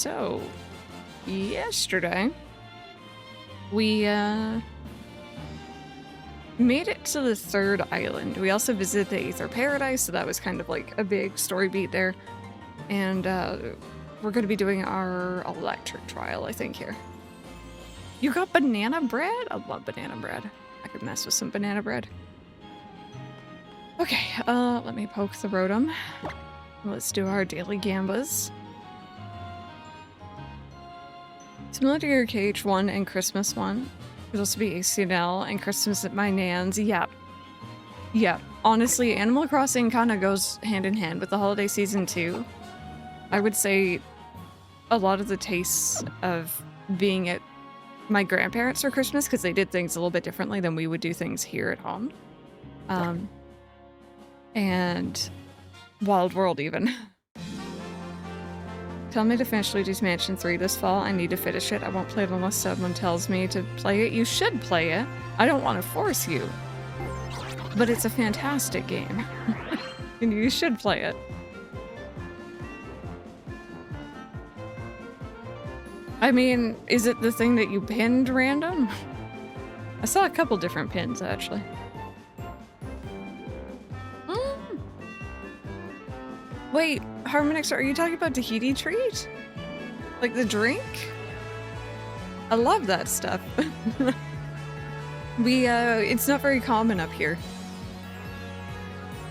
So, yesterday, we made it to the 3rd island. We also visited the Aether Paradise, so that was kind of like a big story beat there. And we're going to be doing our electric trial, I think, here. You got banana bread? I love banana bread. I could mess with some banana bread. Okay, let me poke the rotom. Let's do our daily gambas. Similar to your KH1 and Christmas one. It'll also be ACNL and Christmas at my Nan's. Yep. Yep. Honestly, Animal Crossing kind of goes hand in hand with the holiday season too. I would say a lot of the tastes of being at my grandparents for Christmas, because they did things a little bit differently than we would do things here at home. And Wild World even. Tell me to finish Luigi's Mansion 3 this fall. I need to finish it. I won't play it unless someone tells me to play it. You should play it. I don't want to force you. But it's a fantastic game. And you should play it. I mean, is it the thing that you pinned random? I saw a couple different pins, actually. Wait, Harmonix, are you talking about Tahiti Treat? Like the drink? I love that stuff. It's not very common up here.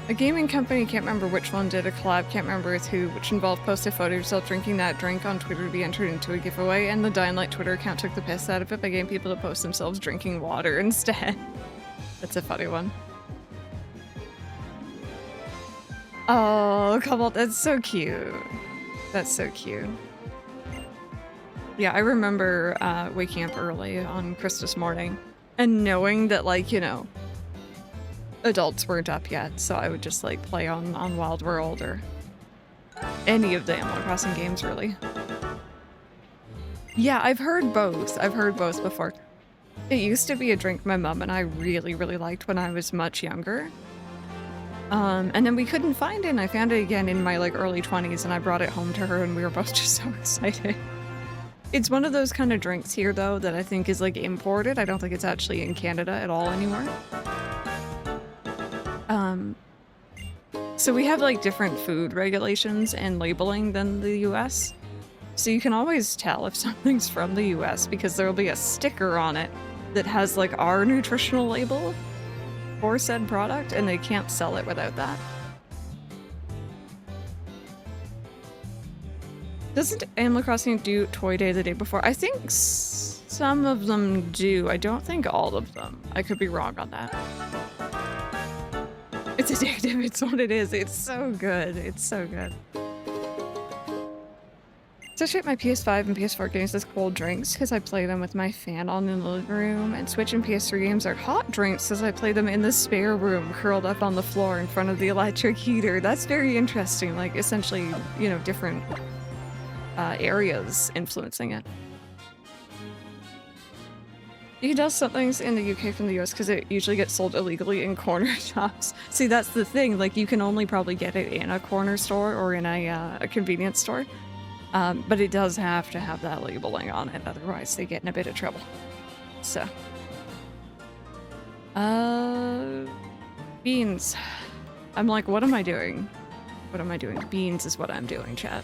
A gaming company, can't remember which one, did a collab, can't remember with who, which involved posting a photo of yourself drinking that drink on Twitter to be entered into a giveaway, and the Dying Light Twitter account took the piss out of it by getting people to post themselves drinking water instead. That's a funny one. Oh, come on, that's so cute. That's so cute. Yeah, I remember waking up early on Christmas morning and knowing that, like, you know, adults weren't up yet, so I would just, like, play on Wild World or any of the Animal Crossing games, really. Yeah, I've heard both. I've heard both before. It used to be a drink my mom and I really, really liked when I was much younger. And then we couldn't find it, and I found it again in my, like, early 20s, and I brought it home to her, and we were both just so excited. It's one of those kind of drinks here, though, that I think is, like, imported. I don't think it's actually in Canada at all anymore. So we have, like, different food regulations and labeling than the US. So you can always tell if something's from the US because there'll be a sticker on it that has, like, our nutritional label for said product, and they can't sell it without that. Doesn't Animal Crossing do Toy Day the day before? I think some of them do. I don't think all of them. I could be wrong on that. It's addictive. It's what it is. It's so good. It's so good. Especially at my PS5 and PS4 games as cold drinks because I play them with my fan on in the living room, and Switch and PS3 games are hot drinks because I play them in the spare room curled up on the floor in front of the electric heater. That's very interesting, like essentially, you know, different areas influencing it. You can tell something's in the UK from the US because it usually gets sold illegally in corner shops. See, that's the thing, like you can only probably get it in a corner store or in a convenience store. But it does have to have that labeling on it, otherwise they get in a bit of trouble. So. Beans. I'm like, what am I doing? What am I doing? Beans is what I'm doing, chat.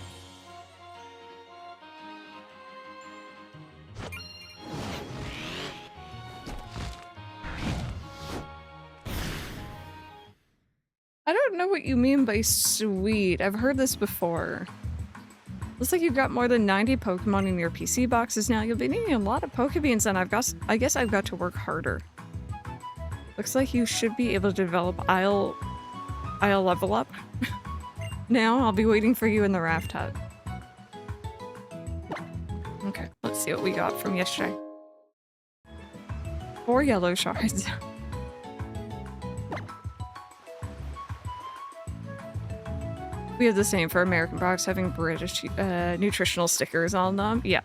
I don't know what you mean by sweet. I've heard this before. Looks like you've got more than 90 Pokemon in your PC boxes now. You'll be needing a lot of Pokebeans, and I guess I've got to work harder. Looks like you should be able to develop I'll level up. Now, I'll be waiting for you in the raft hut. Okay, let's see what we got from yesterday. 4 yellow shards. We have the same for American products having British nutritional stickers on them. Yeah.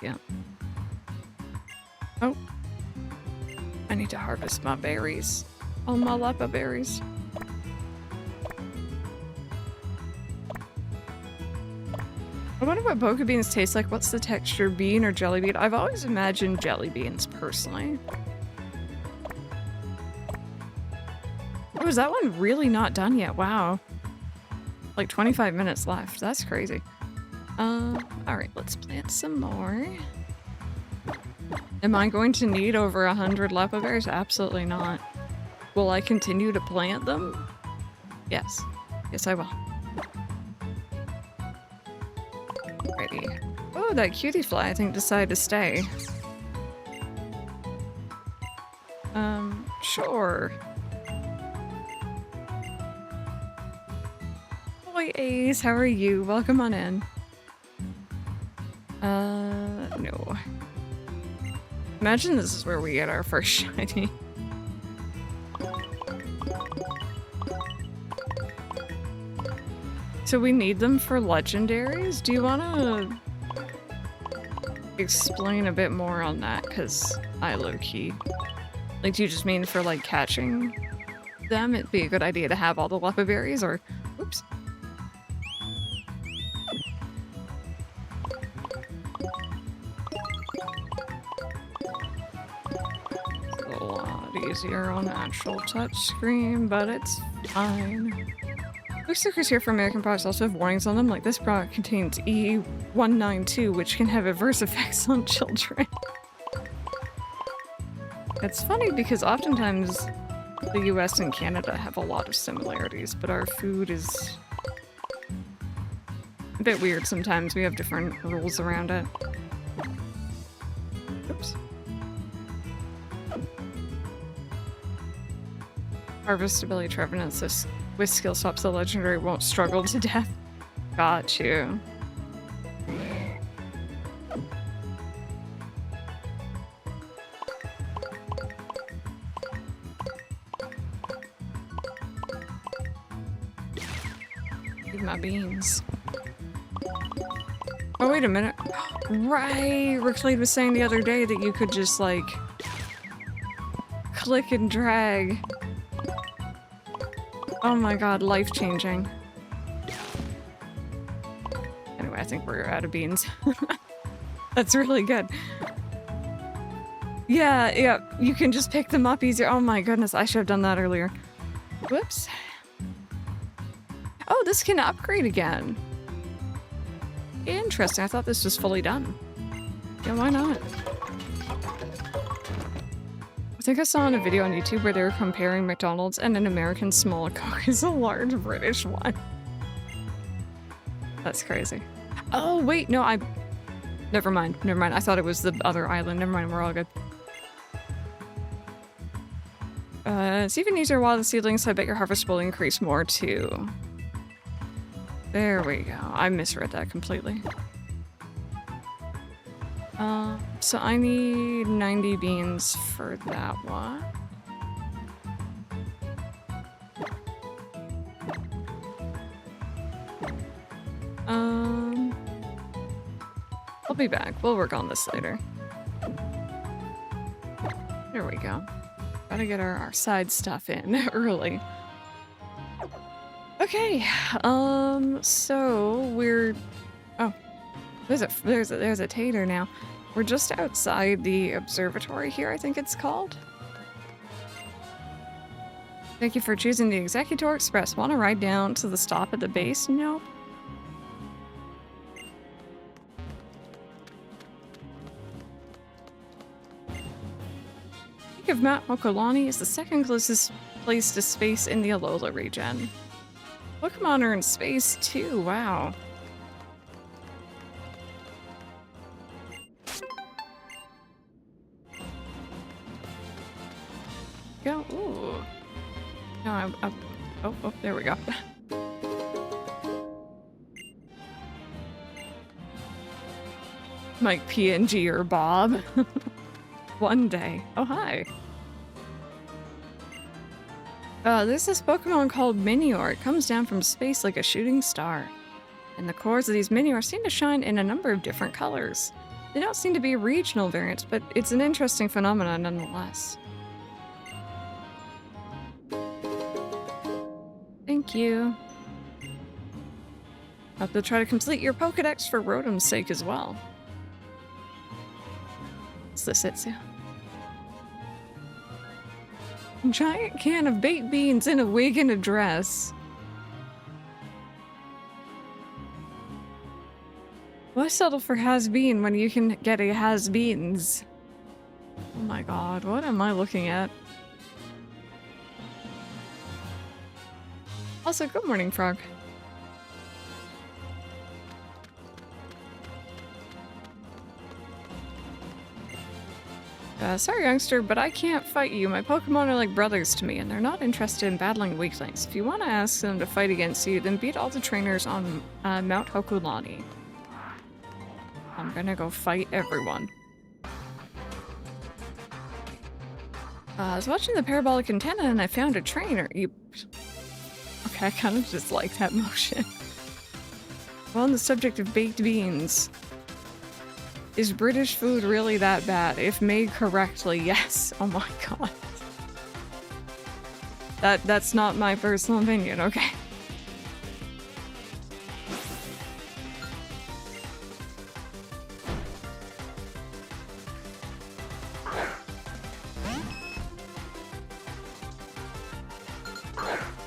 Yeah. Oh. I need to harvest my berries. All my Lepa berries. Oh. wonder what Poke Beans taste like. What's the texture? Bean or jelly bean? I've always imagined jelly beans, personally. Oh, is that one really not done yet? Wow. Like 25 minutes left. That's crazy. Alright, let's plant some more. Am I going to need over 100 Lepa berries? Absolutely not. Will I continue to plant them? Yes. Yes, I will. Ready. Oh, that cutie fly, I think, decided to stay. Sure. Hi, Ace. How are you? Welcome on in. No. Imagine this is where we get our first shiny. So we need them for legendaries? Do you want to explain a bit more on that? Because I low-key... Like, do you just mean for, like, catching them? It'd be a good idea to have all the Lepa berries, or... Oops. A lot easier on the actual touchscreen, but it's fine. Looks stickers here for American products also have warnings on them, like this product contains E192, which can have adverse effects on children. It's funny because oftentimes the US and Canada have a lot of similarities, but our food is a bit weird sometimes. We have different rules around it. Oops. Harvest ability trevenants with skill stops the legendary won't struggle to death. Got you. Eat my beans. Oh, wait a minute. Right! Ricklade was saying the other day that you could just, like, click and drag. Oh my god, life-changing. Anyway, I think we're out of beans. That's really good. Yeah, you can just pick them up easier. Oh my goodness, I should have done that earlier. Whoops. Oh, this can upgrade again. Interesting, I thought this was fully done. Yeah, why not? I think I saw on a video on YouTube where they were comparing McDonald's and an American small Coke is a large British one. That's crazy. Oh, wait, no, never mind. I thought it was the other island. Never mind, we're all good. It's even easier while the seedlings, so I bet your harvest will increase more too. There we go. I misread that completely. So I need 90 beans for that one. I'll be back. We'll work on this later. There we go. Gotta get our side stuff in early. Okay, so we're... Oh, there's a tater now. We're just outside the observatory here, I think it's called. Thank you for choosing the Executor Express. Want to ride down to the stop at the base? Nope. Peak of Mount Mokolani is the second closest place to space in the Alola region. Pokemon are in space too, wow. Go, ooh. No, oh, there we go. Mike PNG or Bob. One day. Oh, hi. There's this Pokemon called Minior. It comes down from space like a shooting star. And the cores of these Minior seem to shine in a number of different colors. They don't seem to be regional variants, but it's an interesting phenomenon nonetheless. Thank you. Have to try to complete your Pokedex for Rotom's sake as well. What's this, Itsu? Giant can of baked beans in a wig and a dress. Why settle for has-been when you can get a has-beens? Oh my god, what am I looking at? Also, good morning, Frog. Sorry, youngster, but I can't fight you. My Pokemon are like brothers to me, and they're not interested in battling weaklings. If you want to ask them to fight against you, then beat all the trainers on Mount Hokulani. I'm gonna go fight everyone. I was watching the parabolic antenna and I found a trainer. Okay, I kind of just like that motion. Well, on the subject of baked beans. Is British food really that bad? If made correctly, yes. Oh my god. That's not my personal opinion, okay?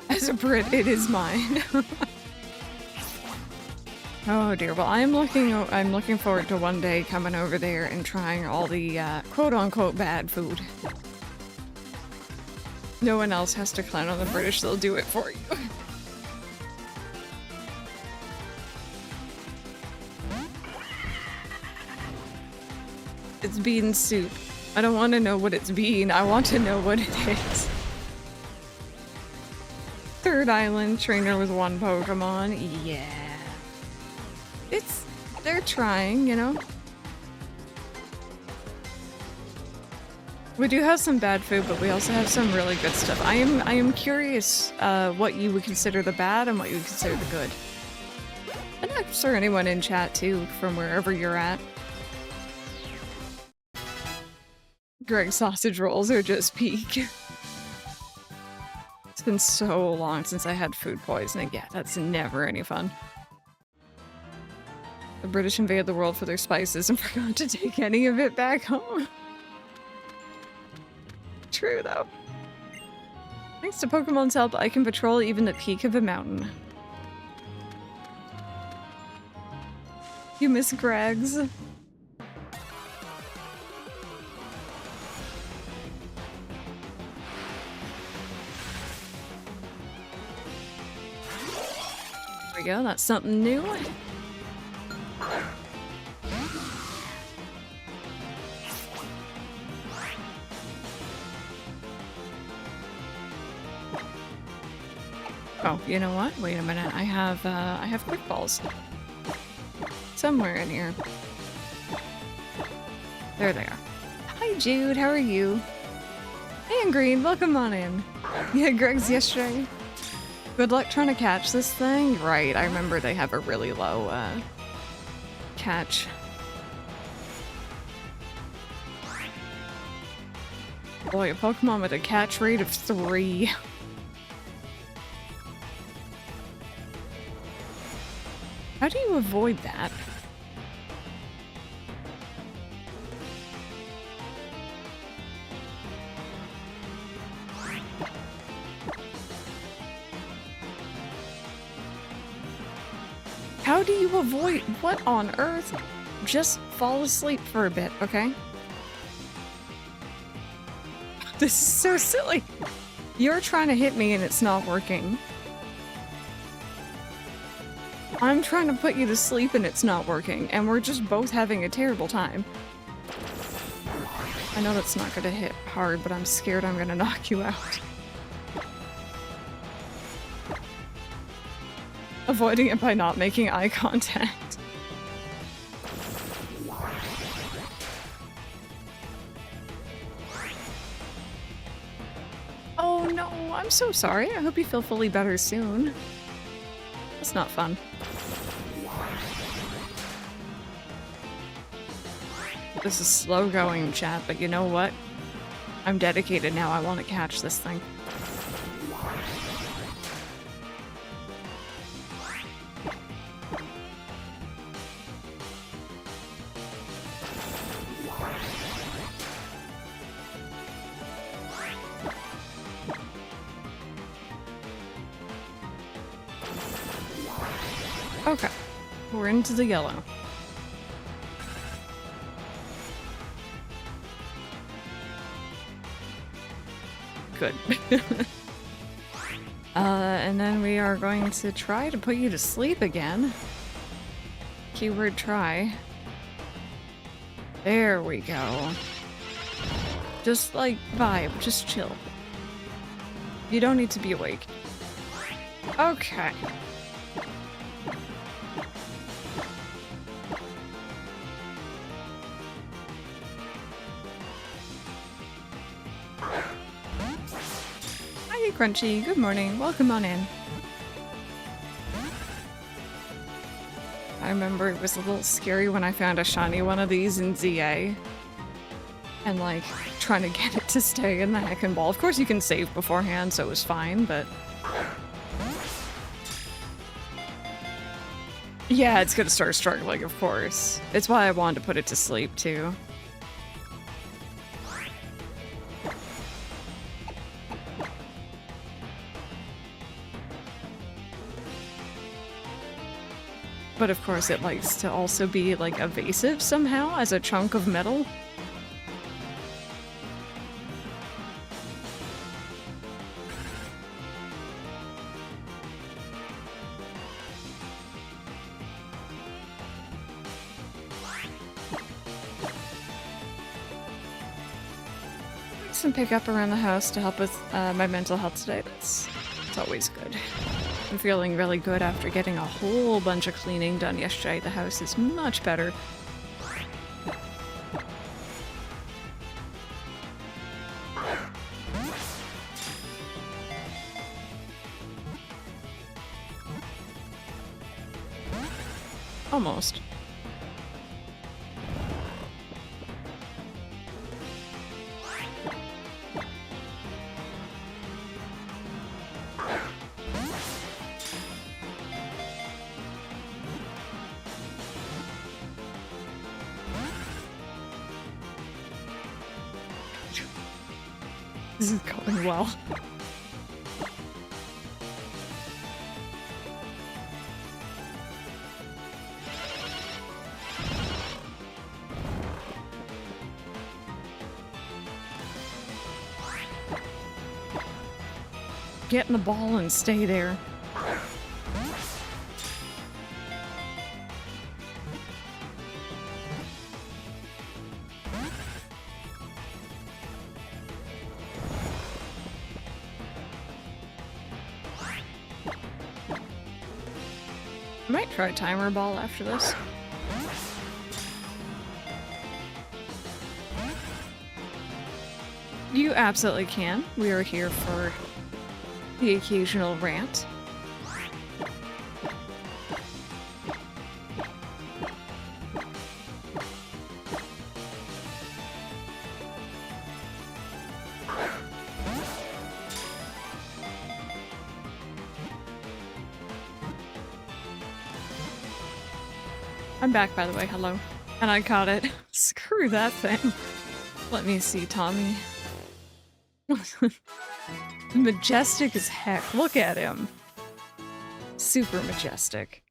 As a Brit, it is mine. Oh dear. Well, I'm looking forward to one day coming over there and trying all the quote-unquote bad food. No one else has to clown on the British, they'll do it for you. It's bean soup. I don't want to know what it's bean, I want to know what it is. Third Island trainer with one Pokemon, yeah. They're trying, you know? We do have some bad food, but we also have some really good stuff. I am curious what you would consider the bad and what you would consider the good. And I'm sure anyone in chat too, from wherever you're at. Greg's sausage rolls are just peak. It's been so long since I had food poisoning. Yeah, that's never any fun. The British invaded the world for their spices and forgot to take any of it back home. True, though. Thanks to Pokemon's help, I can patrol even the peak of a mountain. You miss Greg's? There we go, that's something new. Oh, you know what? Wait a minute. I have quick balls. Somewhere in here. There they are. Hi Jude, how are you? Hey Green, welcome on in. Yeah, Greg's yesterday. Good luck trying to catch this thing. Right, I remember they have a really low catch. Boy, a Pokemon with a catch rate of 3. How do you avoid that? How do you avoid? What on earth? Just fall asleep for a bit, okay? This is so silly. You're trying to hit me and it's not working. I'm trying to put you to sleep and it's not working, and we're just both having a terrible time. I know that's not gonna hit hard, but I'm scared I'm gonna knock you out. Avoiding it by not making eye contact. Oh no, I'm so sorry. I hope you feel fully better soon. That's not fun. This is slow going, chat, but you know what? I'm dedicated now. I want to catch this thing. Okay. We're into the yellow. Good. And then we are going to try to put you to sleep again. Keyword try. There we go. Just like vibe, just chill. You don't need to be awake. Okay. Hi, Crunchy. Good morning. Welcome on in. I remember it was a little scary when I found a shiny one of these in ZA. And like, trying to get it to stay in the heckin' ball. Of course you can save beforehand, so it was fine, but... yeah, it's gonna start struggling, of course. It's why I wanted to put it to sleep, too. But of course it likes to also be, like, evasive somehow as a chunk of metal. Some pickup around the house to help with my mental health today. It's always good. I'm feeling really good after getting a whole bunch of cleaning done yesterday. The house is much better. Almost. This is going well. Get in the ball and stay there. I might try timer ball after this. You absolutely can. We are here for the occasional rant. I'm back, by the way. Hello. And I caught it. Screw that thing. Let me see, Tommy. Majestic as heck. Look at him. Super majestic.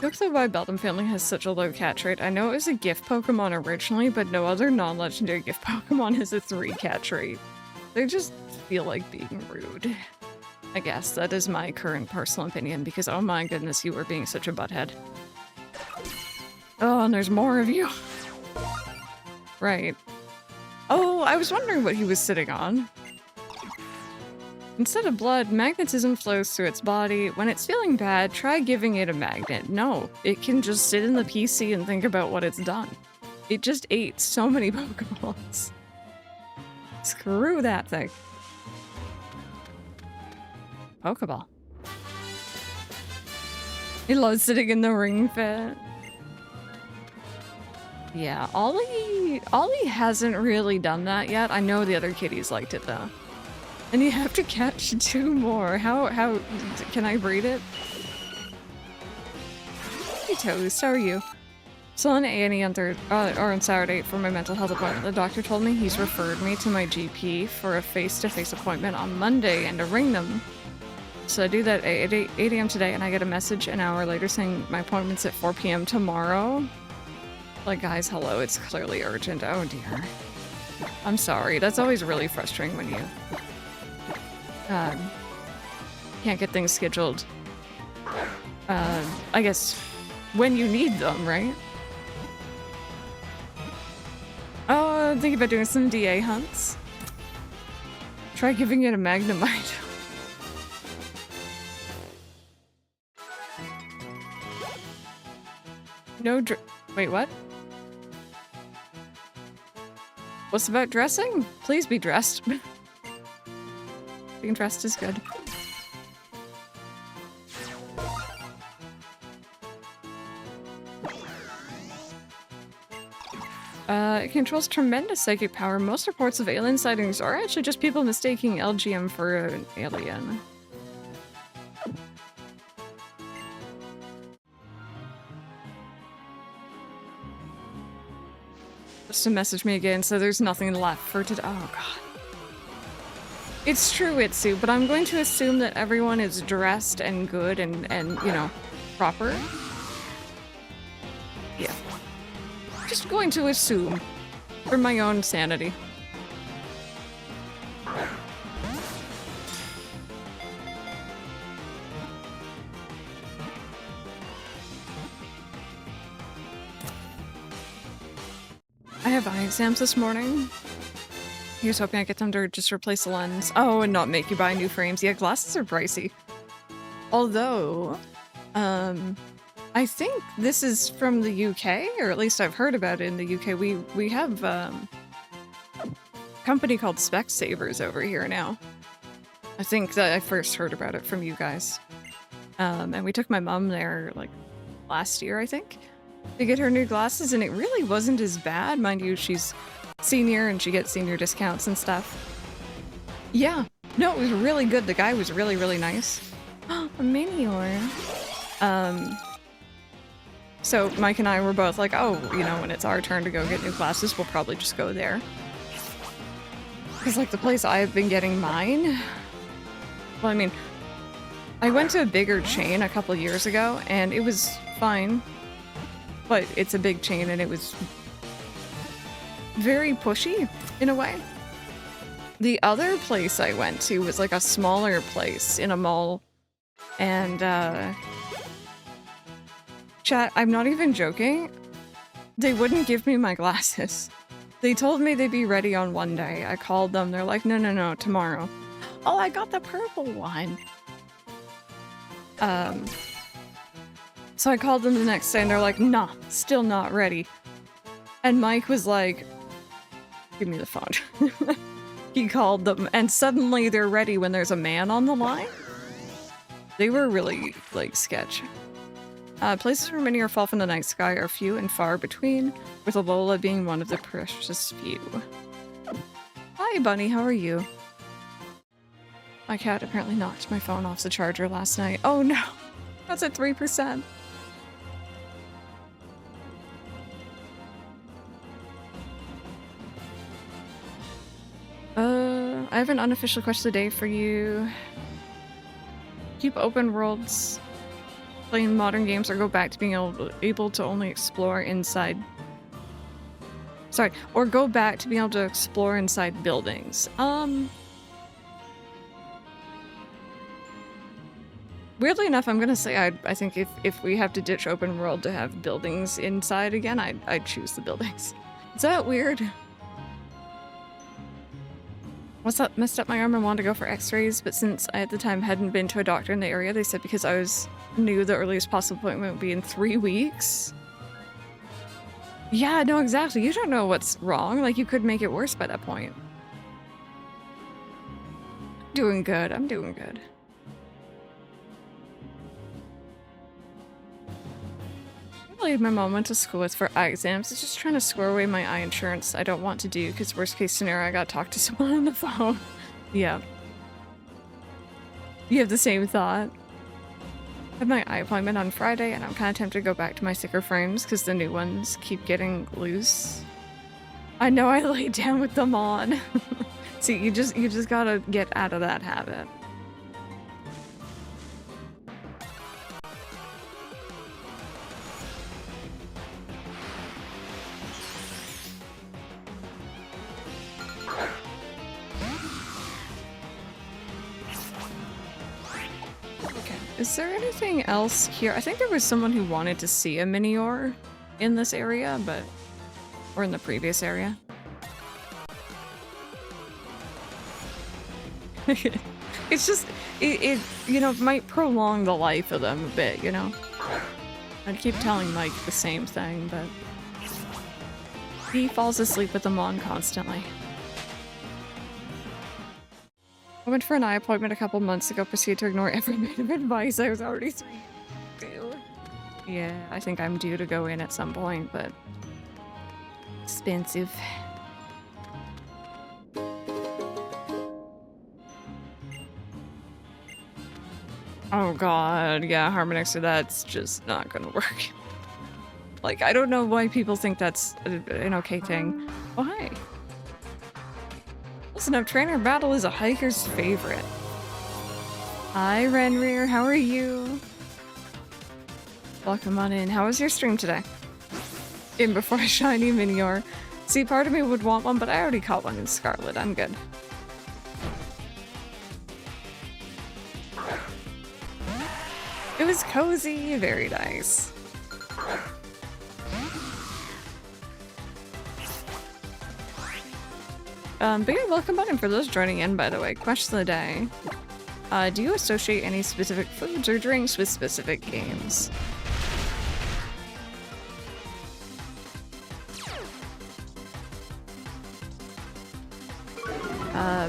Looks like why Beldum family has such a low catch rate. I know it was a gift Pokemon originally, but no other non-legendary gift Pokemon has a 3 catch rate. They just feel like being rude. I guess that is my current personal opinion because oh my goodness, you were being such a butthead. Oh, and there's more of you. Right. Oh, I was wondering what he was sitting on. Instead of blood, magnetism flows through its body. When it's feeling bad, try giving it a magnet. No, it can just sit in the PC and think about what it's done. It just ate so many Pokeballs. Screw that thing. Pokeball. He loves sitting in the ring fit. Yeah, Ollie hasn't really done that yet. I know the other kitties liked it though. And you have to catch 2 more. How can I breed it? Hey Toast, how are you? Still on A&E on Saturday for my mental health appointment. The doctor told me he's referred me to my GP for a face-to-face appointment on Monday and to ring them So I do that at 8 a.m. today, and I get a message an hour later saying my appointment's at 4 p.m. tomorrow. Like, guys, hello, it's clearly urgent. Oh dear. I'm sorry. That's always really frustrating when you can't get things scheduled. I guess when you need them, right? Oh, I'm thinking about doing some DA hunts. Try giving it a Magnemite. No wait, what? What's about dressing? Please be dressed. Being dressed is good. It controls tremendous psychic power. Most reports of alien sightings are actually just people mistaking LGM for an alien. Just to message me again, so there's nothing left for today. Oh god. It's true, Itsu, but I'm going to assume that everyone is dressed and good and you know, proper. Yeah. Just going to assume. For my own sanity. I have eye exams this morning. He was hoping I get them to just replace the lens. Oh, and not make you buy new frames. Yeah, glasses are pricey. Although, I think this is from the UK, or at least I've heard about it in the UK. We have a company called Specsavers over here now. I think that I first heard about it from you guys. And we took my mom there like last year, I think, to get her new glasses, and it really wasn't as bad. Mind you, she's senior and she gets senior discounts and stuff. Yeah, no, it was really good. The guy was really, really nice. A Minior. So Mike and I were both like, oh, you know, when it's our turn to go get new glasses, we'll probably just go there. Because, like, the place I've been getting mine... Well, I mean, I went to a bigger chain a couple years ago, and it was fine. But it's a big chain, and it was very pushy, in a way. The other place I went to was, like, a smaller place in a mall. And, chat, I'm not even joking. They wouldn't give me my glasses. They told me they'd be ready on one day. I called them. They're like, no, no, no, tomorrow. Oh, I got the purple one. So I called them the next day and they're like, nah, still not ready. And Mike was like, give me the phone. He called them and suddenly they're ready when there's a man on the line. They were really, like, sketch. Places for many or fall from the night sky are few and far between, with Alola being one of the precious few. Hi, Bunny, how are you? My cat apparently knocked my phone off the charger last night. Oh no! That's at 3%. I have an unofficial question of the day for you. Keep open worlds playing modern games or go back to being able to only explore inside... Sorry, or go back to being able to explore inside buildings. Weirdly enough, I'm gonna say I think if we have to ditch open world to have buildings inside again, I'd choose the buildings. Is that weird? What's up? Messed up my arm and wanted to go for x-rays, but since I at the time hadn't been to a doctor in the area, they said because I knew the earliest possible appointment would be in 3 weeks. Yeah, no, exactly. You don't know what's wrong. Like, you could make it worse by that point. Doing good. I'm doing good. My mom went to school with for eye exams. It's just trying to square away my eye insurance I don't want to do because worst case scenario I gotta talk to someone on the phone. Yeah. You have the same thought? I have my eye appointment on Friday and I'm kind of tempted to go back to my sticker frames because the new ones keep getting loose. I know I laid down with them on. See, you just gotta get out of that habit. Is there anything else here? I think there was someone who wanted to see a Minior in this area, but... or in the previous area. It's just, it you know, might prolong the life of them a bit, you know? I'd keep telling Mike the same thing, but... he falls asleep with them on constantly. I went for an eye appointment a couple months ago, proceeded to ignore every bit of advice. I was already 3 due. Yeah, I think I'm due to go in at some point, but... expensive. Oh god, yeah, Harmonix, that's just not gonna work. Like, I don't know why people think that's an okay thing. Oh, hi. Listen up, trainer battle is a hiker's favorite. Hi, Renrir, how are you? Welcome on in. How was your stream today? In before a shiny Minior. See, part of me would want one, but I already caught one in Scarlet. I'm good. It was cozy, very nice. But yeah, welcome on in for those joining in, by the way. Question of the day. Do you associate any specific foods or drinks with specific games?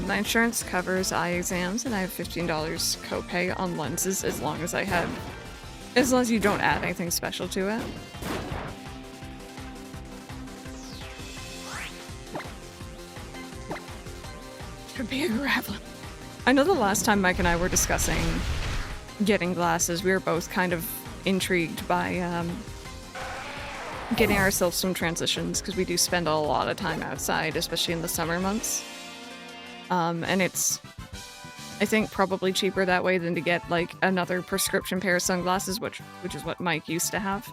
My insurance covers eye exams, and I have $15 copay on lenses as long as you don't add anything special to it. Could be a gravel. I know the last time Mike and I were discussing getting glasses, we were both kind of intrigued by getting ourselves some transitions, because we do spend a lot of time outside, especially in the summer months. And it's, I think, probably cheaper that way than to get, like, another prescription pair of sunglasses, which is what Mike used to have.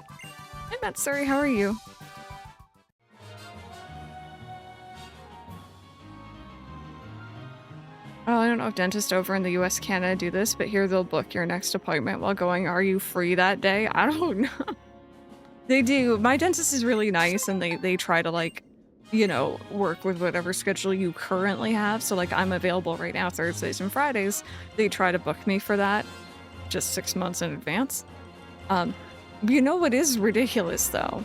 Hey, Matsuri, how are you? Oh, I don't know if dentists over in the US, Canada do this, but here they'll book your next appointment while going, "Are you free that day?" I don't know. They do. My dentist is really nice, and they try to, like, you know, work with whatever schedule you currently have. So, like, I'm available right now Thursdays and Fridays. They try to book me for that just 6 months in advance. You know what is ridiculous, though?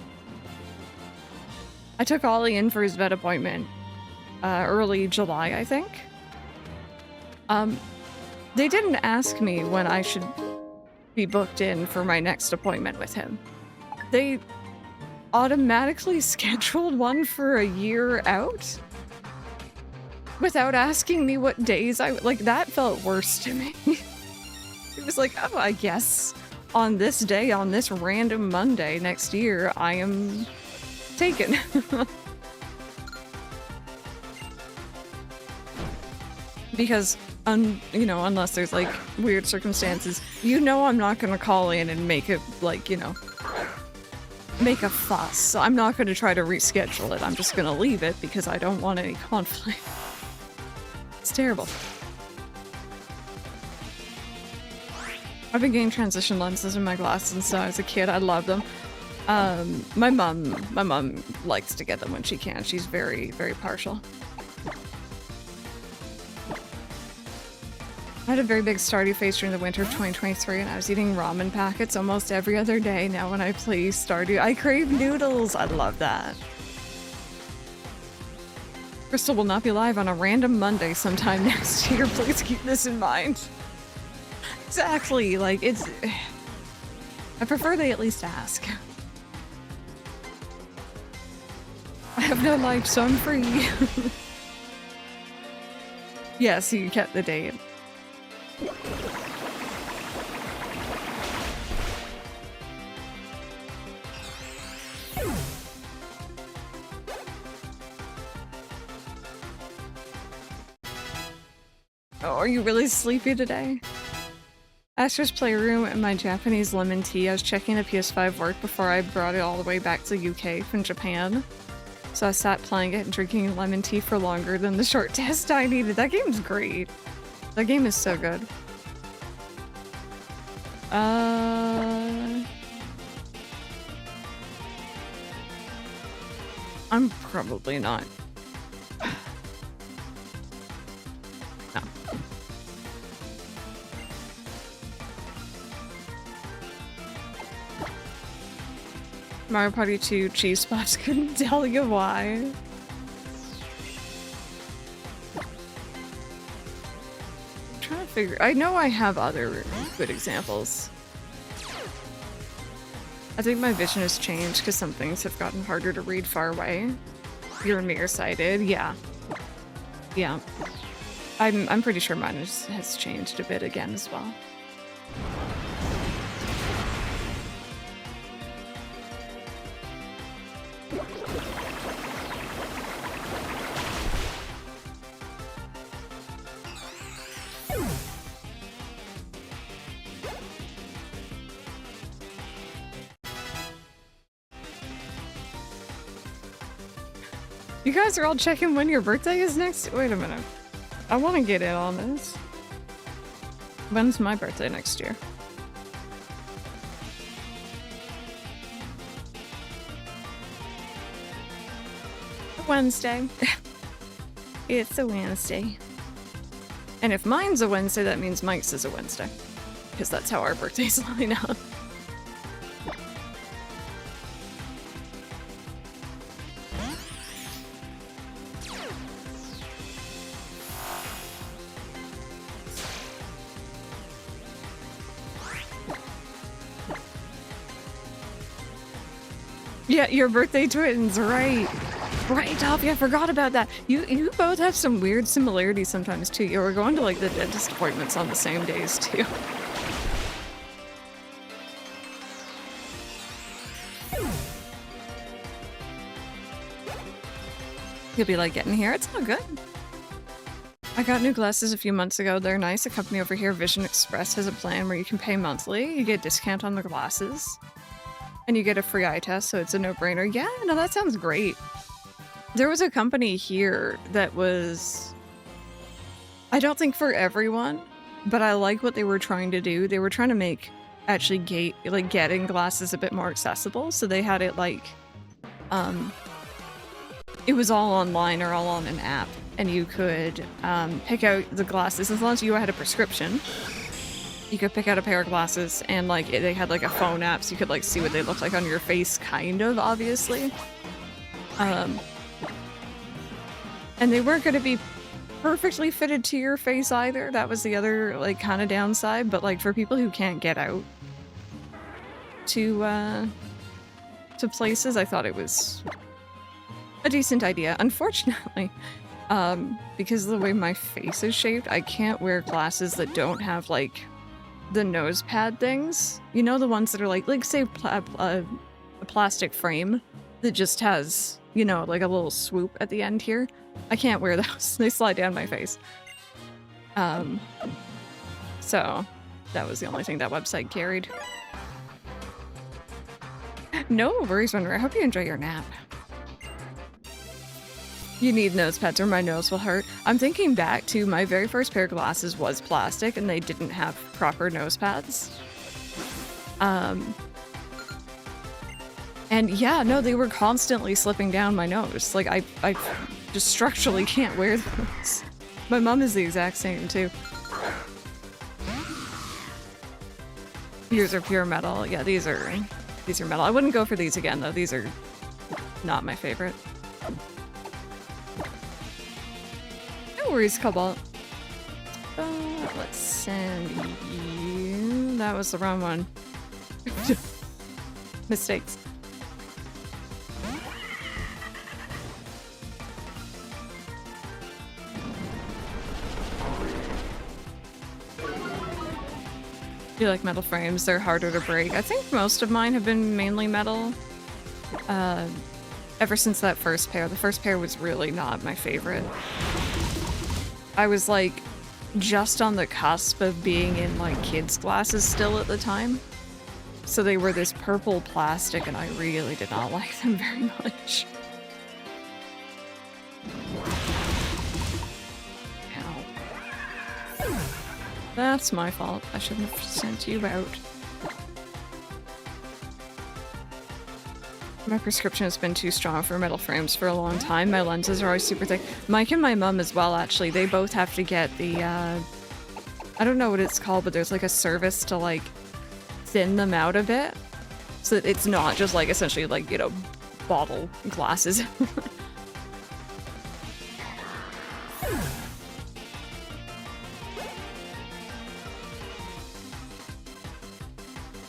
I took Ollie in for his vet appointment early July, I think. They didn't ask me when I should be booked in for my next appointment with him. They automatically scheduled one for a year out without asking me what days like, that felt worse to me. It was like, oh, I guess on this day, on this random Monday next year, I am taken. Because, you know, unless there's, like, weird circumstances, you know I'm not gonna call in and make it, like, you know, make a fuss. So I'm not gonna try to reschedule it. I'm just gonna leave it because I don't want any conflict. It's terrible. I've been getting transition lenses in my glasses since I was a kid. I love them. My mom likes to get them when she can. She's very, very partial. I had a very big Stardew phase during the winter of 2023, and I was eating ramen packets almost every other day. Now when I play Stardew, I crave noodles. I love that. Crystal will not be live on a random Monday sometime next year. Please keep this in mind. Exactly, like, it's... I prefer they at least ask. I have no life, so I'm free. Yes, you kept the date. Oh, are you really sleepy today? Astro's Playroom and my Japanese lemon tea. I was checking the PS5 work before I brought it all the way back to UK from Japan. So I sat playing it and drinking lemon tea for longer than the short test I needed. That game's great. That game is so good. I'm probably not. No. Mario Party 2 cheese spots, couldn't tell you why. I'm trying to figure. I know I have other good examples. I think my vision has changed because some things have gotten harder to read far away. You're nearsighted, yeah. Yeah. I'm pretty sure mine has changed a bit again as well. You guys are all checking when your birthday is next? Wait a minute. I want to get in on this. When's my birthday next year? Wednesday. It's a Wednesday. And if mine's a Wednesday, that means Mike's is a Wednesday. Because that's how our birthdays line up. Yeah, your birthday twins, right. Right, Toffee, I forgot about that. You both have some weird similarities sometimes, too. Yeah, we're going to, like, the dentist appointments on the same days, too. You'll be like, getting here, it's all good. I got new glasses a few months ago. They're nice. A company over here, Vision Express, has a plan where you can pay monthly. You get a discount on the glasses. And you get a free eye test, so it's a no-brainer. Yeah, no, that sounds great. There was a company here that was... I don't think for everyone, but I like what they were trying to do. They were trying to make actually getting glasses a bit more accessible. So they had it like... it was all online or all on an app. And you could pick out the glasses as long as you had a prescription. You could pick out a pair of glasses, and like they had like a phone app, so you could like see what they look like on your face, kind of, obviously. And they weren't going to be perfectly fitted to your face either. That was the other like kind of downside. But like for people who can't get out to places, I thought it was a decent idea. Unfortunately, because of the way my face is shaped, I can't wear glasses that don't have like the nose pad things. You know, the ones that are like say a plastic frame that just has, you know, like a little swoop at the end here. I can't wear those. They slide down my face. So that was the only thing that website carried. No worries, Wonder. I hope you enjoy your nap. You need nose pads or my nose will hurt. I'm thinking back to my very first pair of glasses was plastic and they didn't have proper nose pads. And yeah, no, they were constantly slipping down my nose. Like I just structurally can't wear those. My mom is the exact same too. Yours are pure metal. Yeah, these are metal. I wouldn't go for these again though. These are not my favorite. No worries, Cobalt. Let's send you... That was the wrong one. Mistakes. You like metal frames? They're harder to break. I think most of mine have been mainly metal. Ever since that first pair. The first pair was really not my favorite. I was like just on the cusp of being in like kids' glasses still at the time. So they were this purple plastic and I really did not like them very much. Ow. That's my fault. I shouldn't have sent you out. My prescription has been too strong for metal frames for a long time. My lenses are always super thick. Mike and my mom as well, actually. They both have to get the, I don't know what it's called, but there's like a service to like thin them out a bit. So that it's not just like essentially like, you know, bottle glasses.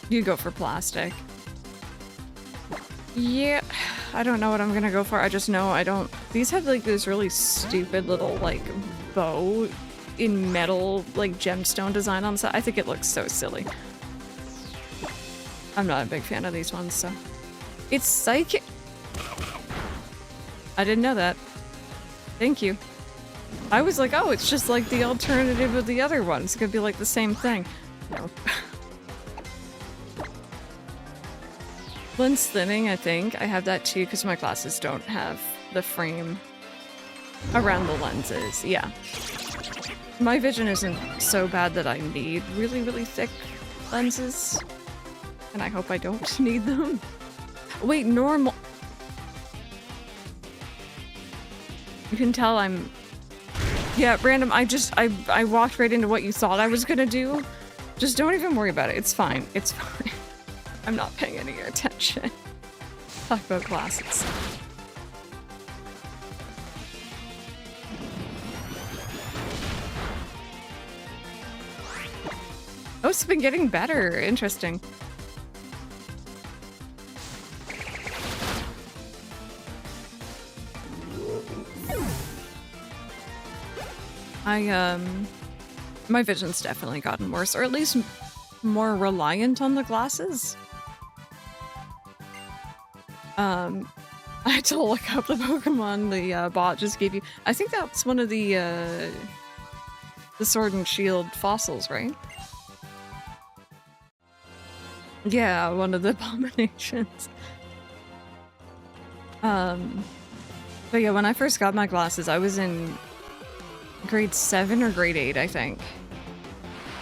You go for plastic. Yeah, I don't know what I'm gonna go for. I just know I don't... These have like this really stupid little like bow in metal, like gemstone design on the side. I think it looks so silly. I'm not a big fan of these ones, so... It's psychic... I didn't know that. Thank you. I was like, oh, it's just like the alternative of the other ones. It could be like the same thing. No. Lens thinning, I think. I have that too because my glasses don't have the frame around the lenses. Yeah. My vision isn't so bad that I need really, really thick lenses. And I hope I don't need them. Wait, normal... You can tell I'm... Yeah, random, I walked right into what you thought I was gonna do. Just don't even worry about it. It's fine. It's fine. I'm not paying any attention. Talk about glasses. Oh, it's been getting better. Interesting. My vision's definitely gotten worse, or at least more reliant on the glasses. I had to look up the Pokemon the bot just gave you. I think that's one of the Sword and Shield fossils, right? Yeah, one of the abominations. But yeah, when I first got my glasses, I was in grade 7 or grade 8, I think.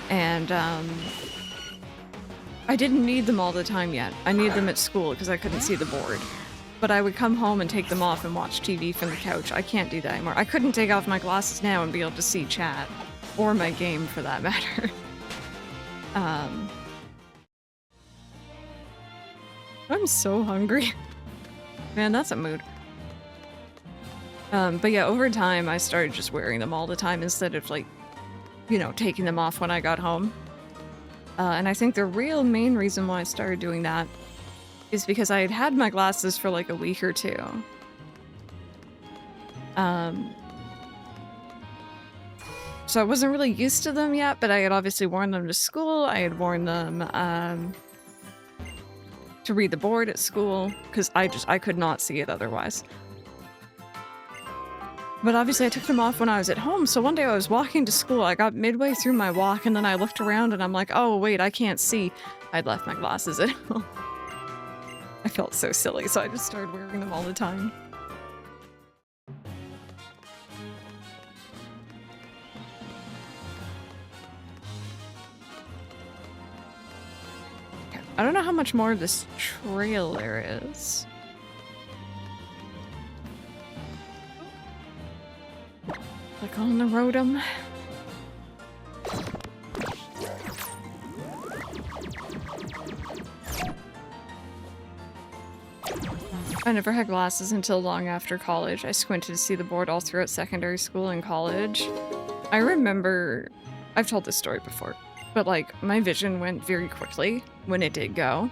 And I didn't need them all the time yet. I needed them at school because I couldn't see the board. But I would come home and take them off and watch TV from the couch. I can't do that anymore. I couldn't take off my glasses now and be able to see chat. Or my game, for that matter. I'm so hungry. Man, that's a mood. But yeah, over time, I started just wearing them all the time instead of, like, you know, taking them off when I got home. And I think the real main reason why I started doing that is because I had had my glasses for like a week or two. So I wasn't really used to them yet, but I had obviously worn them to school. I had worn them to read the board at school because I could not see it otherwise. But obviously I took them off when I was at home, so one day I was walking to school, I got midway through my walk, and then I looked around and I'm like, oh wait, I can't see. I'd left my glasses at home. I felt so silly, so I just started wearing them all the time. I don't know how much more of this trail there is. Like on the road'em. I never had glasses until long after college. I squinted to see the board all throughout secondary school and college. I remember... I've told this story before, but like, my vision went very quickly when it did go.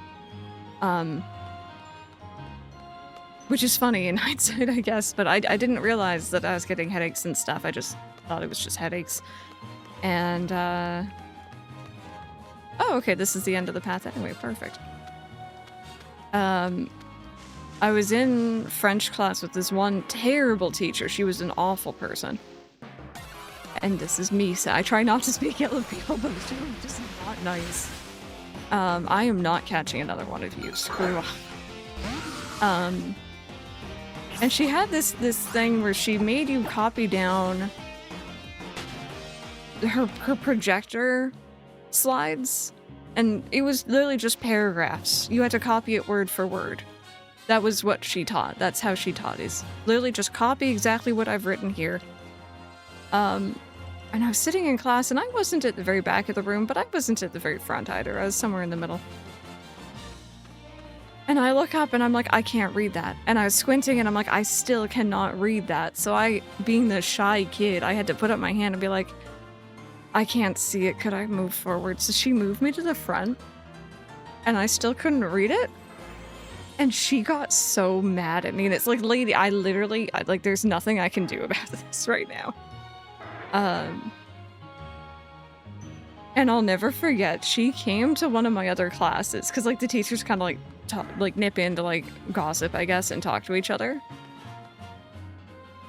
Which is funny in hindsight, I guess, but I didn't realize that I was getting headaches and stuff. I just thought it was just headaches. And, oh, okay, this is the end of the path anyway, perfect. I was in French class with this one terrible teacher. She was an awful person. And this is me, so I try not to speak ill of people, but she was just not nice. I am not catching another one of you. Screw off. And she had this thing where she made you copy down her projector slides, and it was literally just paragraphs. You had to copy it word for word. That was what she taught. That's how she taught, is literally just copy exactly what I've written here. And I was sitting in class, and I wasn't at the very back of the room, but I wasn't at the very front either. I was somewhere in the middle. And I look up, and I'm like, I can't read that. And I was squinting, and I'm like, I still cannot read that. So I, being the shy kid, I had to put up my hand and be like, I can't see it. Could I move forward? So she moved me to the front, and I still couldn't read it. And she got so mad at me. And it's like, lady, I like, there's nothing I can do about this right now. And I'll never forget, she came to one of my other classes, because, like, the teachers kind of, like, nip in to, like, gossip, I guess, and talk to each other.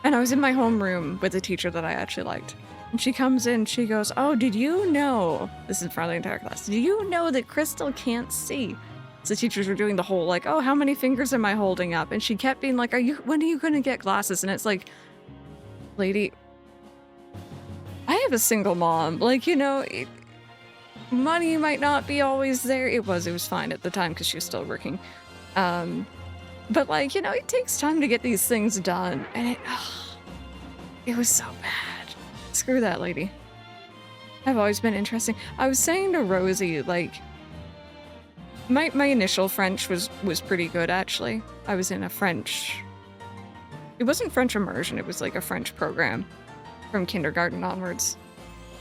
And I was in my homeroom with a teacher that I actually liked. And she comes in, she goes, oh, did you know, this is in front of the entire class, do you know that Crystal can't see? So the teachers were doing the whole, like, oh, how many fingers am I holding up? And she kept being like, when are you going to get glasses? And it's like, lady, I have a single mom. Like, you know, money might not be always there. It was fine at the time because she was still working. But, like, you know, it takes time to get these things done. And it was so bad. Screw that lady. I've always been interesting. I was saying to Rosie, like, my initial French was pretty good, actually. I was in a French... It wasn't French immersion, it was like a French program from kindergarten onwards.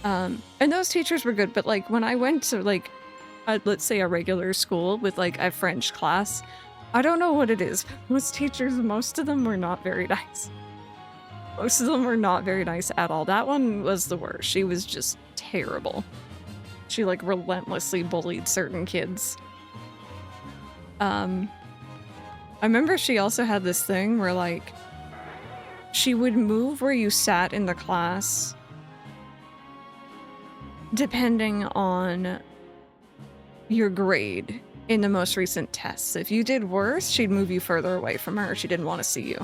And those teachers were good, but, like, when I went to, like, let's say a regular school with, like, a French class, I don't know what it is. Those teachers, most of them were not very nice. Most of them were not very nice at all. That one was the worst. She was just terrible. She, like, relentlessly bullied certain kids. I remember she also had this thing where, like, she would move where you sat in the class depending on your grade in the most recent tests. If you did worse, she'd move you further away from her. She didn't want to see you.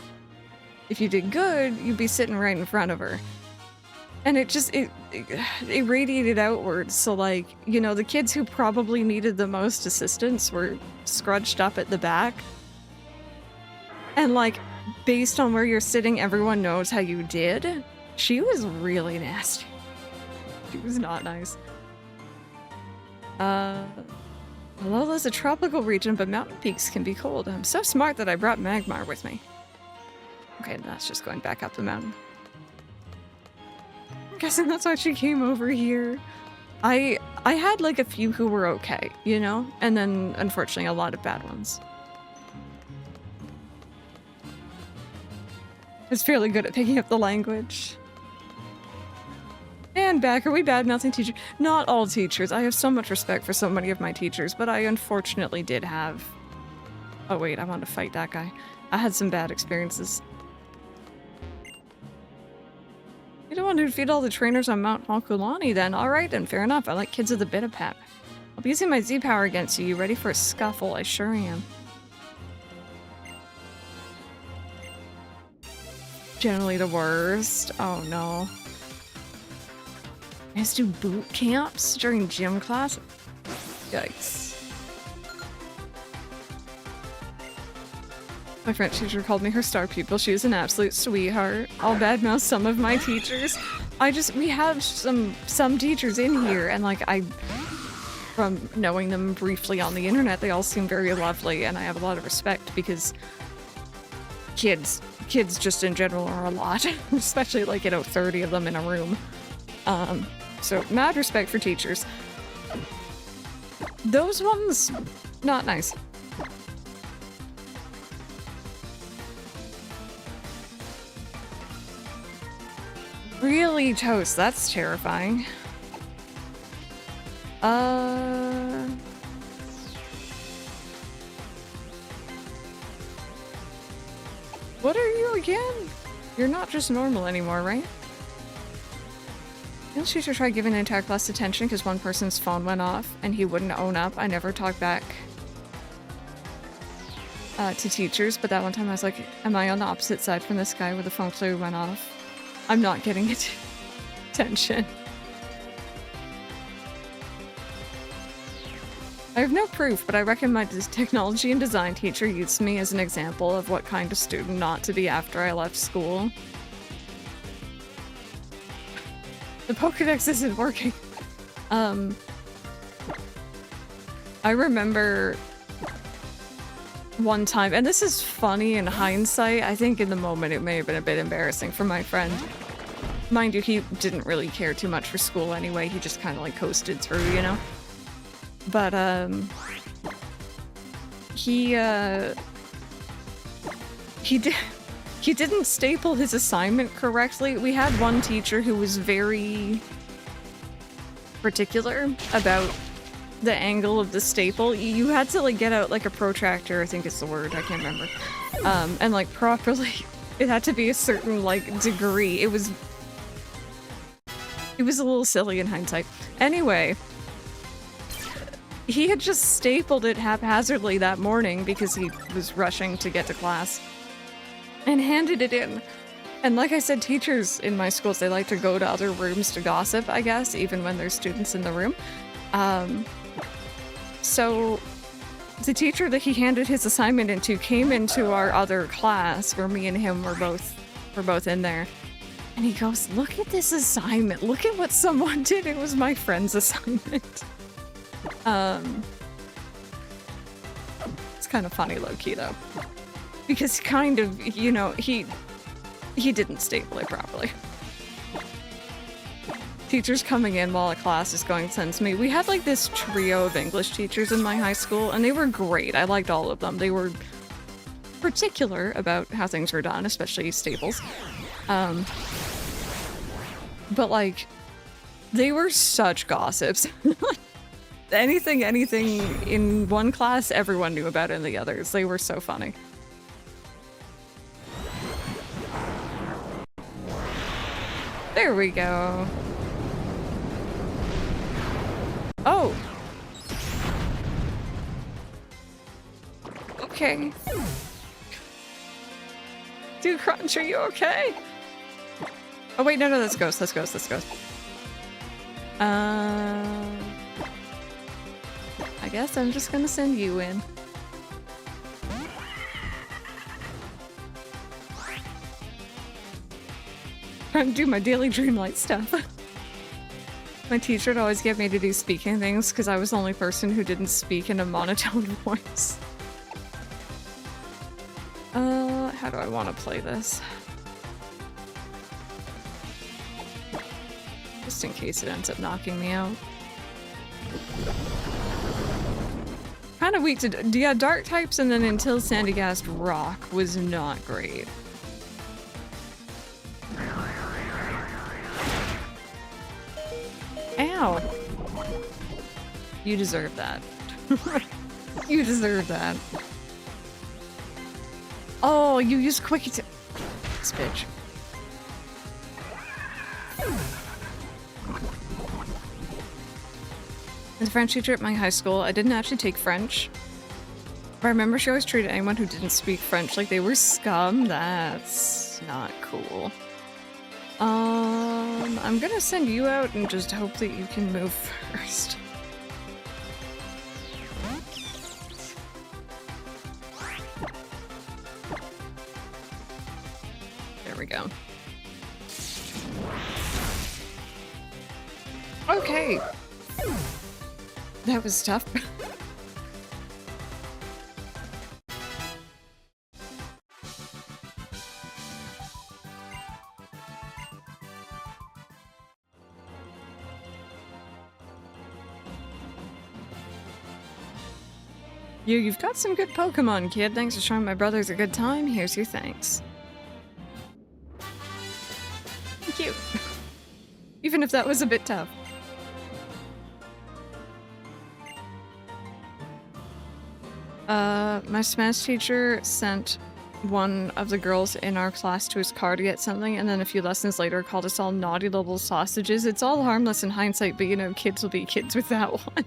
If you did good, you'd be sitting right in front of her. And it just, it radiated outwards. So, like, you know, the kids who probably needed the most assistance were scrunched up at the back. And, like, based on where you're sitting, everyone knows how you did. She was really nasty. She was not nice. Alola's a tropical region, but mountain peaks can be cold. I'm so smart that I brought Magmar with me. Okay, that's just going back up the mountain. I'm guessing that's why she came over here. I had, like, a few who were okay, you know? And then, unfortunately, a lot of bad ones. I was fairly good at picking up the language. And back, are we bad-mouthing teachers? Not all teachers. I have so much respect for so many of my teachers, but I unfortunately did have... Oh wait, I want to fight that guy. I had some bad experiences. You don't want to defeat all the trainers on Mount Halkulani then. Alright then, fair enough. I like kids with a bit of pep. I'll be using my Z-power against you. You ready for a scuffle? I sure am. Generally the worst. Oh no. I used to do boot camps during gym class. Yikes. My French teacher called me her star pupil. She was an absolute sweetheart. I'll badmouth some of my teachers. We have some teachers in here, and, like, from knowing them briefly on the internet, they all seem very lovely, and I have a lot of respect because kids just in general are a lot, especially, like, you know, 30 of them in a room. So mad respect for teachers. Those ones, not nice. Really toast, that's terrifying. What are you again? You're not just normal anymore, right? The teacher tried giving an entire class attention because one person's phone went off and he wouldn't own up. I never talked back to teachers, but that one time I was like, am I on the opposite side from this guy where the phone clearly went off? I'm not getting attention. I have no proof, but I reckon my technology and design teacher used me as an example of what kind of student not to be after I left school. The Pokédex isn't working. I remember one time, and this is funny in hindsight. I think in the moment it may have been a bit embarrassing for my friend. Mind you, he didn't really care too much for school anyway. He just kind of like coasted through, you know? But, he didn't staple his assignment correctly. We had one teacher who was very particular about the angle of the staple. You had to like get out like a protractor, I think is the word, I can't remember. And like properly, it had to be a certain like degree. It was a little silly in hindsight. Anyway, he had just stapled it haphazardly that morning because he was rushing to get to class and handed it in. And like I said, teachers in my schools, they like to go to other rooms to gossip, I guess, even when there's students in the room. So the teacher that he handed his assignment into came into our other class where me and him were both in there. And he goes, "Look at this assignment. Look at what someone did. It was my friend's assignment." It's kind of funny low-key though. Because kind of, you know, he didn't staple it properly. Teachers coming in while a class is going sends me. We had like this trio of English teachers in my high school, and they were great. I liked all of them. They were particular about how things were done, especially staples. But like, they were such gossips. Anything in one class, everyone knew about it in the others. They were so funny. There we go. Oh. Okay. Dude, Crunch, are you okay? Oh wait, no, that's Ghost. That's Ghost. That's Ghost. I guess I'm just gonna send you in. Trying to do my daily Dreamlight stuff. My teacher would always get me to do speaking things because I was the only person who didn't speak in a monotone voice. How do I want to play this? Just in case it ends up knocking me out. Kind of weak to... Yeah, dark types and then until Sandygast Rock was not great. Ow. You deserve that. You deserve that. Oh, you used Quickie to... This bitch. The French teacher at my high school, I didn't actually take French. But I remember she always treated anyone who didn't speak French like they were scum. That's not cool. I'm gonna send you out and just hope that you can move first. There we go. Okay. That was tough. You've got some good Pokemon, kid. Thanks for showing my brothers a good time. Here's your thanks. Thank you. Even if that was a bit tough. My Spanish teacher sent one of the girls in our class to his car to get something, and then a few lessons later called us all naughty little sausages. It's all harmless in hindsight, but you know, kids will be kids with that one.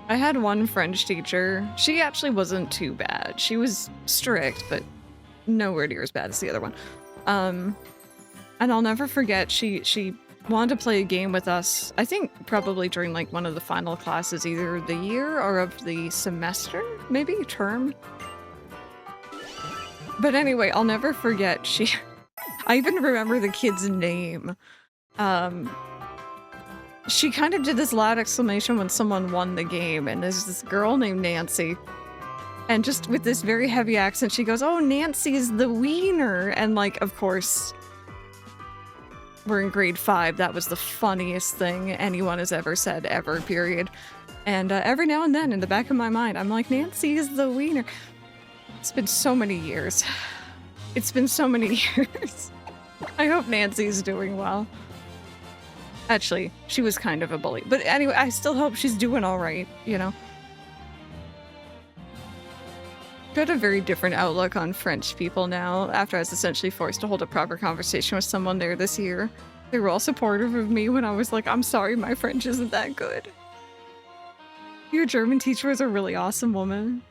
I had one French teacher. She actually wasn't too bad. She was strict, but nowhere near as bad as the other one. And I'll never forget, she wanted to play a game with us, I think probably during like one of the final classes, either the year or of the semester, maybe term. But anyway, I'll never forget, I even remember the kid's name. She kind of did this loud exclamation when someone won the game, and there's this girl named Nancy. And just with this very heavy accent, she goes, "Oh, Nancy's the wiener." And like, of course, we're in grade 5. That was the funniest thing anyone has ever said, ever, period. And every now and then, in the back of my mind, I'm like, Nancy is the wiener. It's been so many years. It's been so many years. I hope Nancy's doing well. Actually, she was kind of a bully. But anyway, I still hope she's doing all right, you know? Got a very different outlook on French people now, after I was essentially forced to hold a proper conversation with someone there this year. They were all supportive of me when I was like, I'm sorry, my French isn't that good. Your German teacher was a really awesome woman.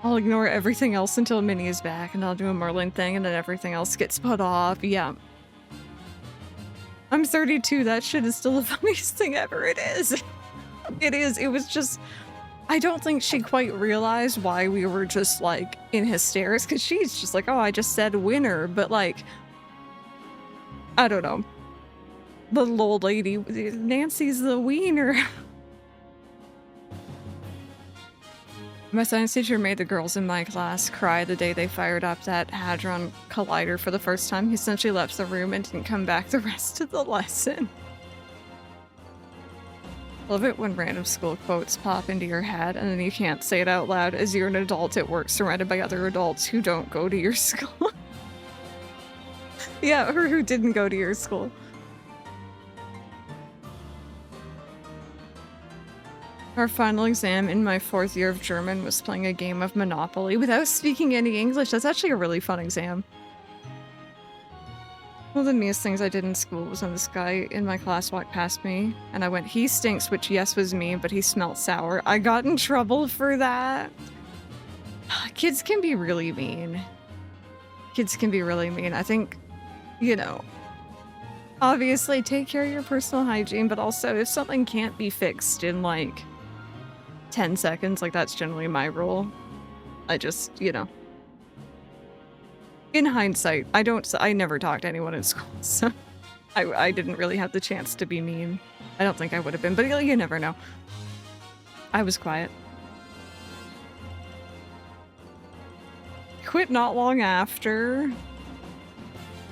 I'll ignore everything else until Minnie is back, and I'll do a Merlin thing, and then everything else gets put off. Yeah. I'm 32. That shit is still the funniest thing ever. It is. It is. It was just... I don't think she quite realized why we were just, like, in hysterics, because she's just like, oh, I just said winner, but, like... I don't know. The little old lady, Nancy's the wiener. My science teacher made the girls in my class cry the day they fired up that Hadron Collider for the first time. He essentially left the room and didn't come back the rest of the lesson. Love it when random school quotes pop into your head and then you can't say it out loud as you're an adult at work surrounded by other adults who don't go to your school. Yeah, or who didn't go to your school. Our final exam in my 4th year of German was playing a game of Monopoly without speaking any English. That's actually a really fun exam. One of the meanest things I did in school was when this guy in my class walked past me and I went, "He stinks," which yes was me, but he smelled sour. I got in trouble for that. Kids can be really mean. Kids can be really mean. I think, you know, obviously take care of your personal hygiene, but also if something can't be fixed in like 10 seconds, like that's generally my rule. I just, you know. In hindsight, I never talked to anyone in school, so I didn't really have the chance to be mean. I don't think I would have been, but you never know. I was quiet. Quit not long after.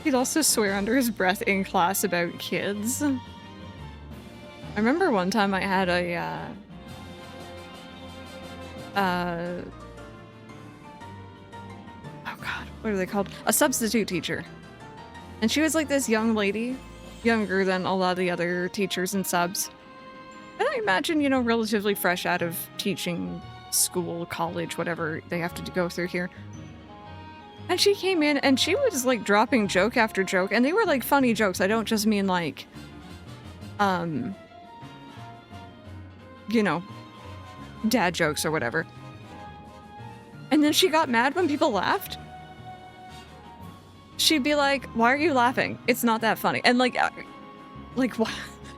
He'd also swear under his breath in class about kids. I remember one time I had a, oh god, what are they called? A substitute teacher. And she was like this young lady, younger than a lot of the other teachers and subs. And I imagine, you know, relatively fresh out of teaching school, college, whatever they have to go through here. And she came in and she was like dropping joke after joke, and they were like funny jokes. I don't just mean like, you know, dad jokes or whatever. And then she got mad when people laughed. She'd be like, "Why are you laughing? It's not that funny." And like what?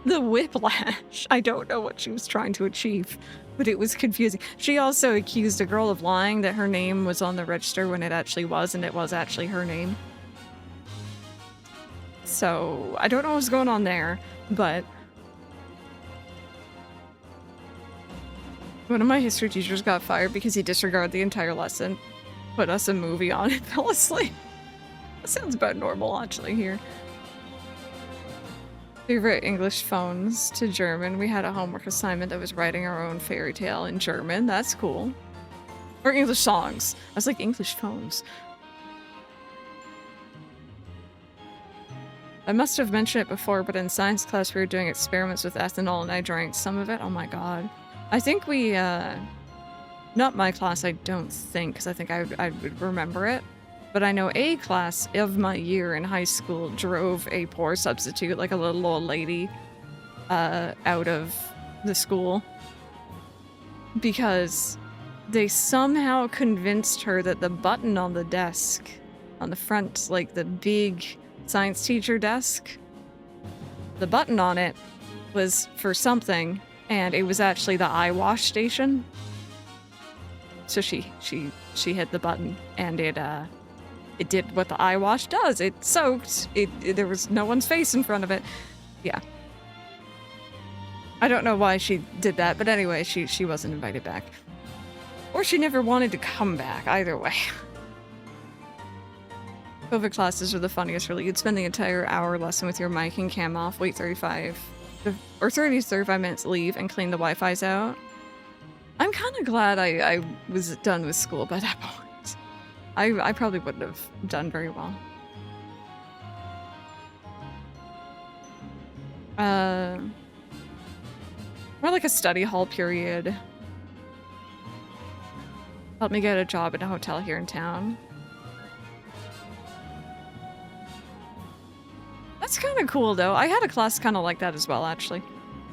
The whiplash. I don't know what she was trying to achieve, but it was confusing. She also accused a girl of lying that her name was on the register when it actually was, and it was actually her name. So I don't know what's going on there, but one of my history teachers got fired because he disregarded the entire lesson, put us a movie on, and fell asleep. That sounds about normal, actually, here. Favorite English phones to German. We had a homework assignment that was writing our own fairy tale in German. That's cool. Or English songs. I was like, English phones. I must have mentioned it before, but in science class we were doing experiments with ethanol and I drank some of it. Oh my god. I think we, not my class, I don't think, because I think I would remember it. But I know a class of my year in high school drove a poor substitute, like a little old lady, out of the school. Because they somehow convinced her that the button on the desk, on the front, like the big science teacher desk. The button on it was for something, and it was actually the eye wash station. So she hit the button, and it did what the eye wash does. It soaked. There was no one's face in front of it. Yeah. I don't know why she did that, but anyway, she wasn't invited back. Or she never wanted to come back, either way. COVID classes are the funniest, really. You'd spend the entire hour lesson with your mic and cam off, wait 30 to 35 minutes, leave, and clean the Wi-Fi's out. I'm kind of glad I was done with school by that point. I probably wouldn't have done very well. More like a study hall period. Helped me get a job at a hotel here in town. That's kind of cool, though. I had a class kind of like that as well, actually.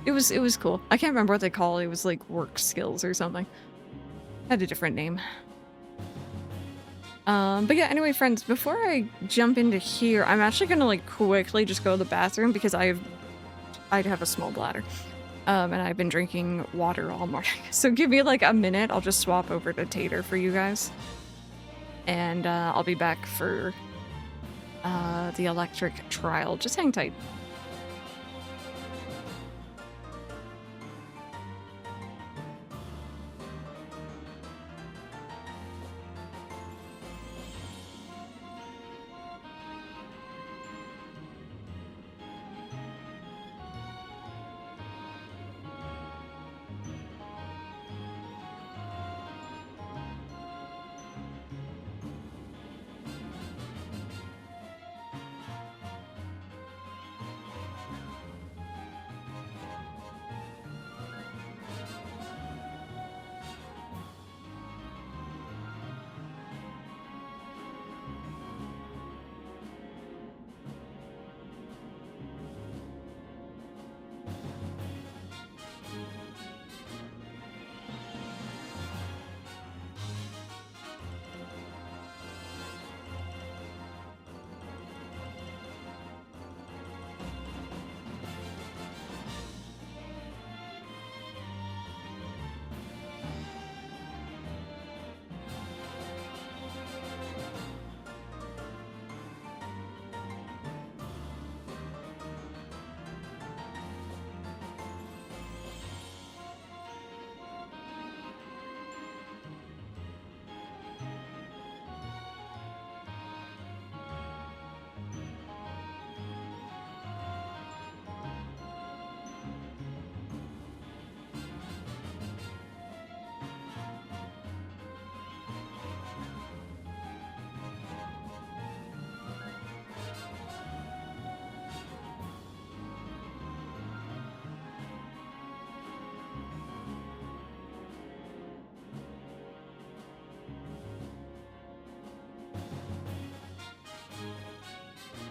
It was cool. I can't remember what they call it. It was like work skills or something. Had a different name. But yeah, anyway, friends, before I jump into here, I'm actually gonna like quickly just go to the bathroom because I'd have a small bladder. And I've been drinking water all morning. So give me like a minute. I'll just swap over to Tater for you guys. And I'll be back for the electric trial. Just hang tight.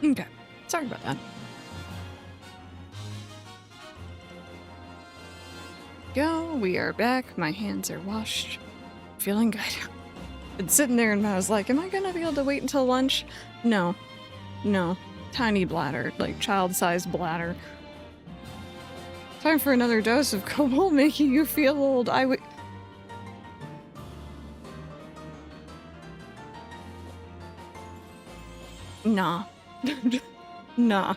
Okay, sorry about that. Go, we are back. My hands are washed. Feeling good. Been sitting there and I was like, am I gonna be able to wait until lunch? No. No. Tiny bladder, like child-sized bladder. Time for another dose of Cobalt making you feel old. Nah. Nah.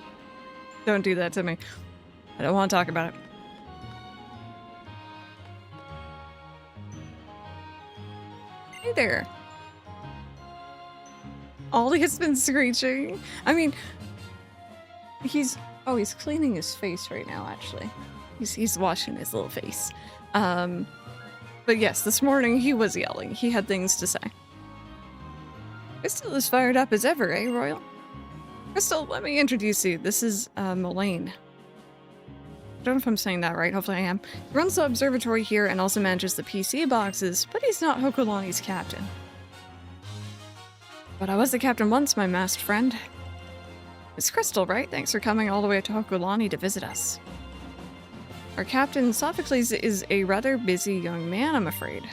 Don't do that to me. I don't want to talk about it. Hey there. Ollie has been screeching. I mean, he's cleaning his face right now, actually. He's washing his little face. But yes, this morning he was yelling. He had things to say. Crystal is fired up as ever, eh, Royal? Crystal, let me introduce you. This is, Mullane. I don't know if I'm saying that right. Hopefully I am. He runs the observatory here and also manages the PC boxes, but he's not Hokulani's captain. But I was the captain once, my masked friend. It's Crystal, right? Thanks for coming all the way to Hokulani to visit us. Our captain, Sophocles, is a rather busy young man, I'm afraid.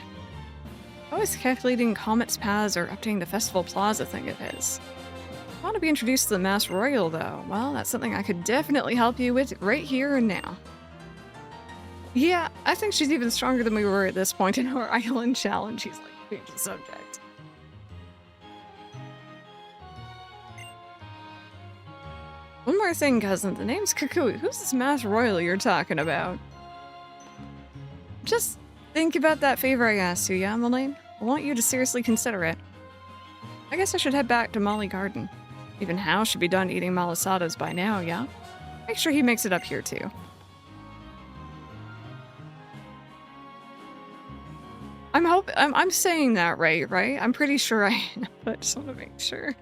Always calculating Comet's paths or updating the Festival Plaza thing of his. I want to be introduced to the Mass Royal, though. Well, that's something I could definitely help you with right here and now. Yeah, I think she's even stronger than we were at this point in our island challenge. She's like, change the subject. One more thing, cousin. The name's Kukui. Who's this Mass Royal you're talking about? Just think about that favor I asked you, yeah, Elaine? I want you to seriously consider it. I guess I should head back to Molly Garden. Even Hal should be done eating malasadas by now, yeah? Make sure he makes it up here, too. I'm saying that right? I'm pretty sure I am, but I just want to make sure.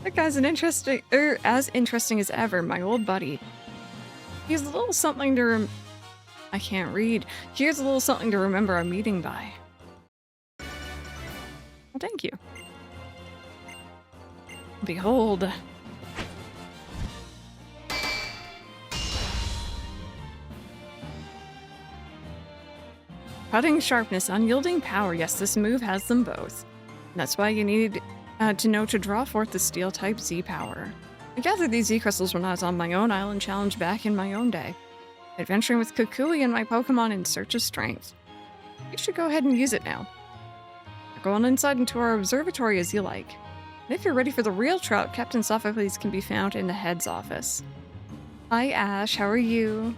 That guy's as interesting as ever, my old buddy. He's a little something to I can't read. Here's a little something to remember our meeting by. Well, thank you. Behold. Cutting sharpness, unyielding power. Yes, this move has them both. That's why you need to know to draw forth the Steel-type Z-power. I gather these Z-crystals when I was on my own island challenge back in my own day. Adventuring with Kukui and my Pokemon in search of strength. You should go ahead and use it now. Go on inside into our observatory as you like. And if you're ready for the real trout, Captain Sophocles can be found in the head's office. Hi Ash, how are you?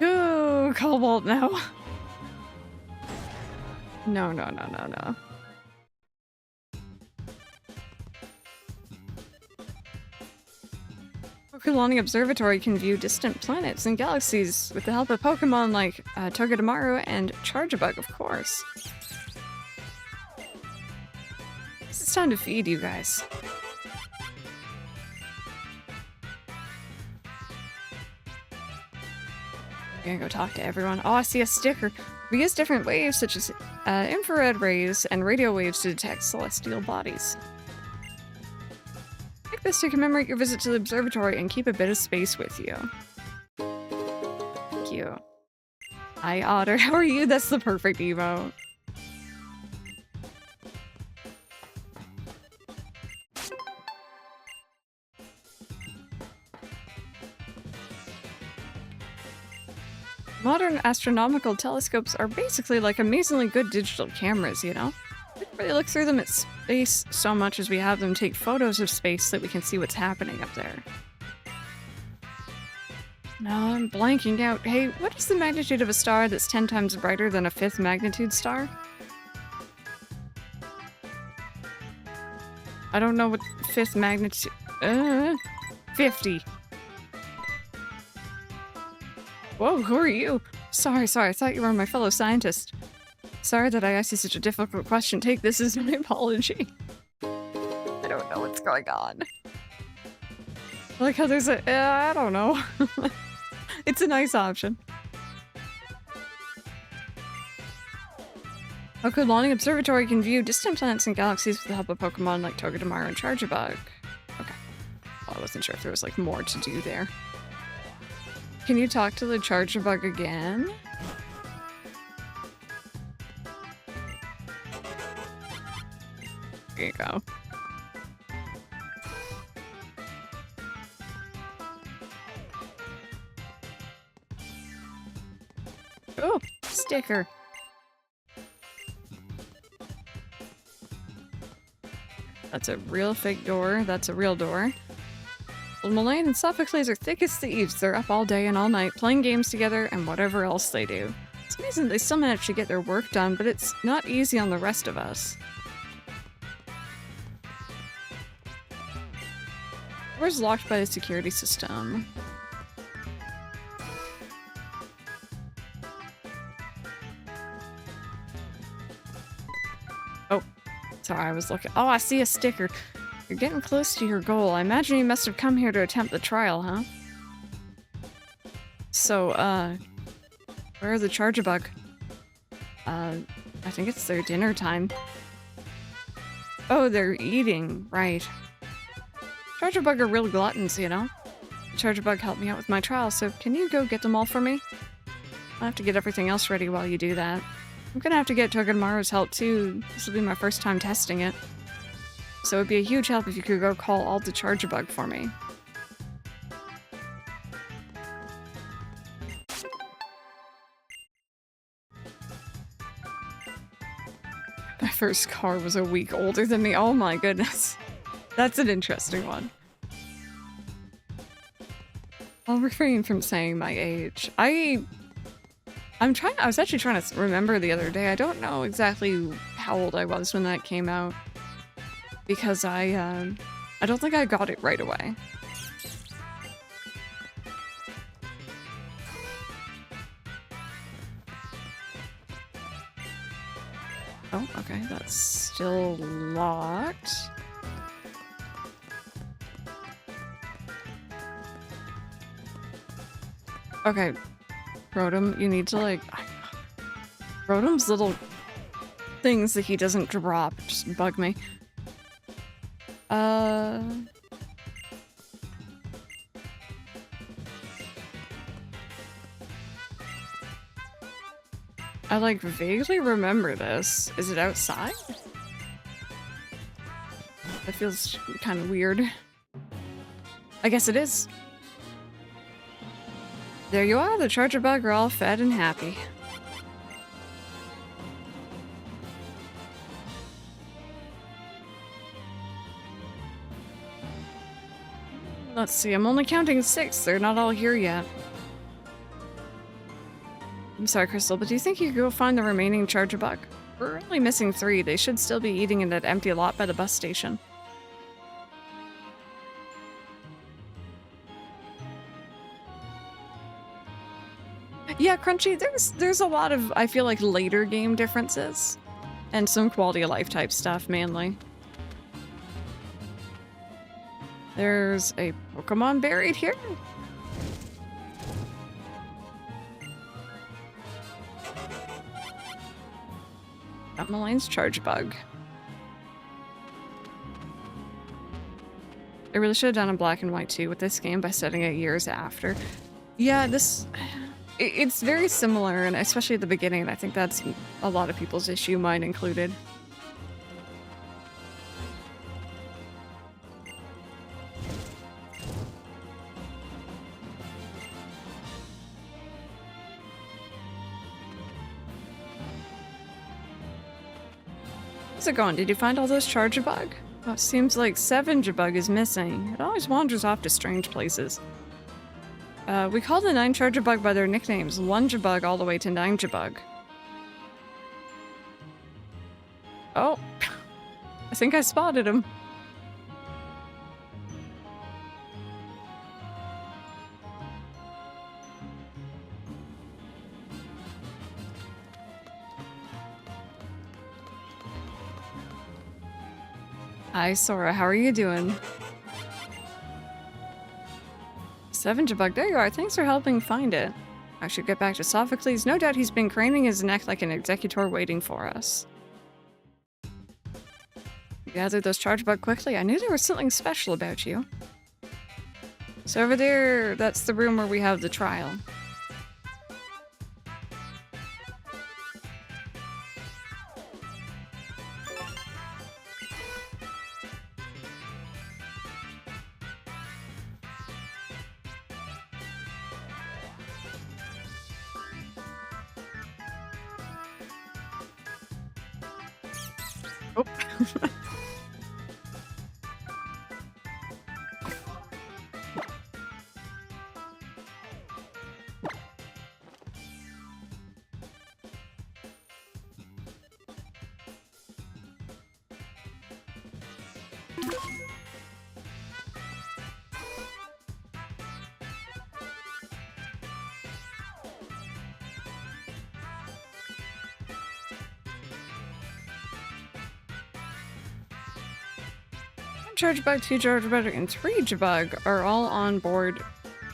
Ooh, Cobalt, no. No. Pokelani Observatory can view distant planets and galaxies with the help of Pokemon like Togedemaru and Charjabug, of course. It's time to feed you guys. I'm gonna go talk to everyone. Oh, I see a sticker. We use different waves such as infrared rays and radio waves to detect celestial bodies. Take this to commemorate your visit to the observatory and keep a bit of space with you. Thank you. Hi, Otter. How are you? That's the perfect emote. Modern astronomical telescopes are basically like amazingly good digital cameras, you know? We don't really look through them at space so much as we have them take photos of space so that we can see what's happening up there. No, I'm blanking out. Hey, what is the magnitude of a star that's 10 times brighter than a 5th magnitude star? I don't know what 5th magnitude... 50. Whoa, who are you? Sorry, I thought you were my fellow scientist. Sorry that I asked you such a difficult question. Take this as my apology. I don't know what's going on. I like how there's a... I don't know. It's a nice option. Okulani Observatory can view distant planets and galaxies with the help of Pokemon like Togedemaru and Charjabug. Okay. Well, I wasn't sure if there was like more to do there. Can you talk to the Charjabug again? There you go. Oh, sticker. That's a real fake door. That's a real door. Well, Mullane and Sophocles are thick as thieves. They're up all day and all night, playing games together and whatever else they do. It's amazing they still manage to get their work done, but it's not easy on the rest of us. Door's locked by the security system. Oh, sorry, I was looking. Oh, I see a sticker. You're getting close to your goal. I imagine you must have come here to attempt the trial, huh? So, where are the Charjabug? I think it's their dinner time. Oh, they're eating, right. Charjabug are real gluttons, you know? Charjabug helped me out with my trial, so can you go get them all for me? I'll have to get everything else ready while you do that. I'm gonna have to get Togedemaru's help too. This will be my first time testing it. So it'd be a huge help if you could go call all the Charjabug for me. My first car was a week older than me. Oh my goodness. That's an interesting one. I'll refrain from saying my age. I was actually trying to remember the other day. I don't know exactly how old I was when that came out. Because I don't think I got it right away. Oh, okay, that's still locked. Okay, Rotom, you need to like... Rotom's little things that he doesn't drop just bug me. I like vaguely remember this. Is it outside? That feels kind of weird. I guess it is. There you are, the Charjabug are all fed and happy. Let's see, I'm only counting 6. They're not all here yet. I'm sorry, Crystal, but do you think you could go find the remaining Charjabug? We're only missing 3. They should still be eating in that empty lot by the bus station. Yeah, Crunchy, there's a lot of, I feel like, later game differences. And some quality of life type stuff, mainly. There's a Pokemon buried here. Got Maline's Charjabug. I really should have done a black and white too with this game by setting it years after. Yeah, it's very similar, and especially at the beginning, I think that's a lot of people's issue, mine included. How's it going? Did you find all those Charjabug? Oh, it seems like 7 Jabug is missing. It always wanders off to strange places. We call the 9 Charjabug by their nicknames, 1 Jabug all the way to 9 Jabug. Oh, I think I spotted him. Hi, Sora. How are you doing? 7 Jabug. There you are. Thanks for helping find it. I should get back to Sophocles. No doubt he's been craning his neck like an executor waiting for us. Gathered those Charjabug quickly. I knew there was something special about you. So over there, that's the room where we have the trial. Oh. Charjabug, 2 Charjabug, and 3 Jabug are all on board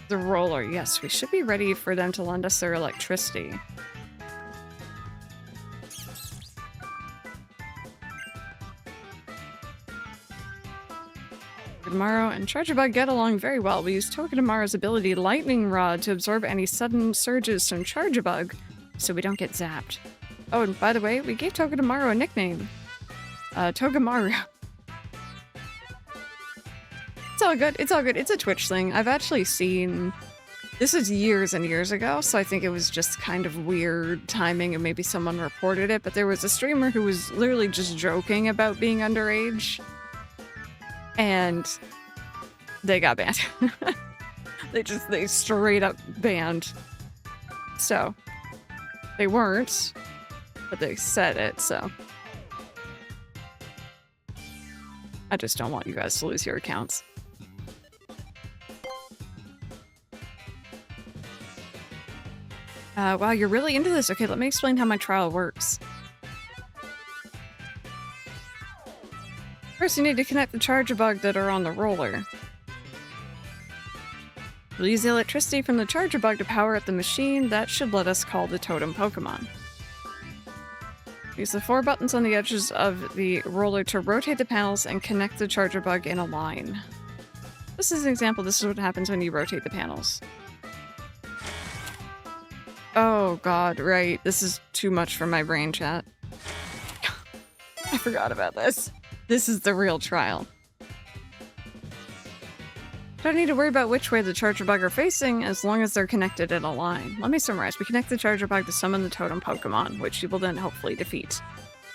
the roller. Yes, we should be ready for them to lend us their electricity. Togedemaru and Charjabug get along very well. We use Togedemaru's ability Lightning Rod to absorb any sudden surges from Charjabug, so we don't get zapped. Oh, and by the way, we gave Togedemaru a nickname. Togemaru. It's all good. It's all good. It's a Twitch thing. I've actually seen... This is years and years ago, so I think it was just kind of weird timing and maybe someone reported it, but there was a streamer who was literally just joking about being underage. And they got banned. They straight up banned. So, they weren't, but they said it, so. I just don't want you guys to lose your accounts. Wow, you're really into this. Okay, let me explain how my trial works. First, you need to connect the charger bug that are on the roller. We'll use the electricity from the charger bug to power up the machine. That should let us call the totem Pokémon. Use the 4 buttons on the edges of the roller to rotate the panels and connect the charger bug in a line. This is an example. This is what happens when you rotate the panels. Oh god, right. This is too much for my brain, chat. I forgot about this. This is the real trial. Don't need to worry about which way the charger bug are facing as long as they're connected in a line. Let me summarize. We connect the charger bug to summon the totem Pokemon, which you will then hopefully defeat.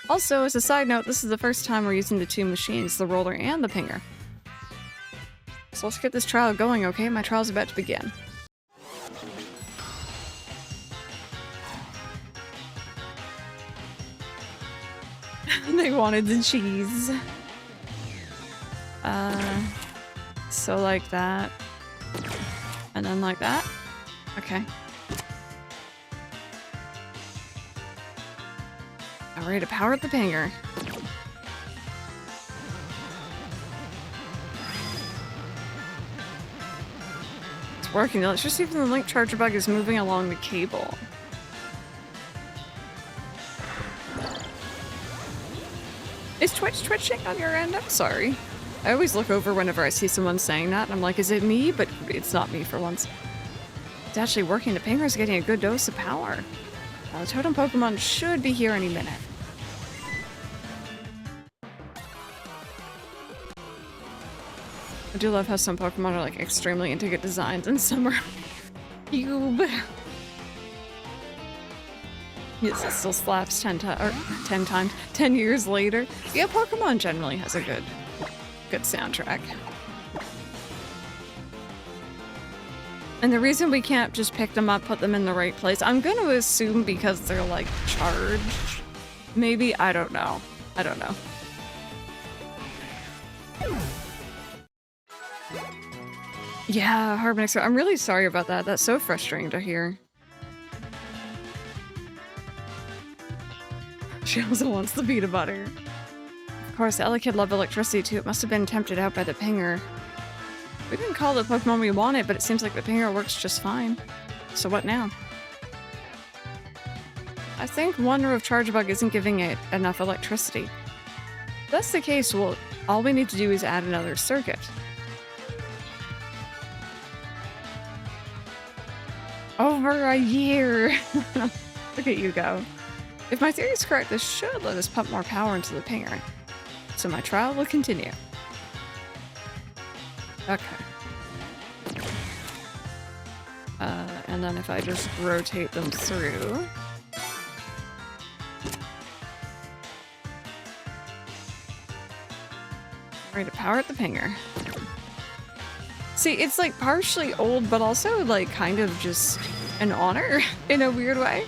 Also, as a side note, this is the first time we're using the 2 machines, the roller and the pinger. So let's get this trial going, okay? My trial's about to begin. They wanted the cheese. So like that. And then like that. Okay. Alright, to power up the pinger. It's working. The electricity from the link charger bug is moving along the cable. Is Twitch twitching on your end? I'm sorry. I always look over whenever I see someone saying that, and I'm like, is it me? But it's not me for once. It's actually working. The pinger's getting a good dose of power. Now, the totem Pokemon should be here any minute. I do love how some Pokemon are like extremely into good designs and some are cube. Yes, it still slaps 10 times. 10 years later. Yeah, Pokemon generally has a good soundtrack. And the reason we can't just pick them up, put them in the right place, I'm going to assume because they're like charged. Maybe, I don't know. I don't know. Yeah, Harbinix, I'm really sorry about that. That's so frustrating to hear. She also wants the peanut butter. Of course, Ella kid loved electricity too. It must have been tempted out by the pinger. We didn't call the Pokemon we wanted, but it seems like the pinger works just fine. So what now? I think one row of charge bug isn't giving it enough electricity. If that's the case, well, all we need to do is add another circuit. Over a year! Look at you go. If my theory is correct, this should let us pump more power into the pinger. So my trial will continue. Okay. And then if I just rotate them through... Ready to power up the pinger. See, it's like partially old, but also like kind of just an honor in a weird way.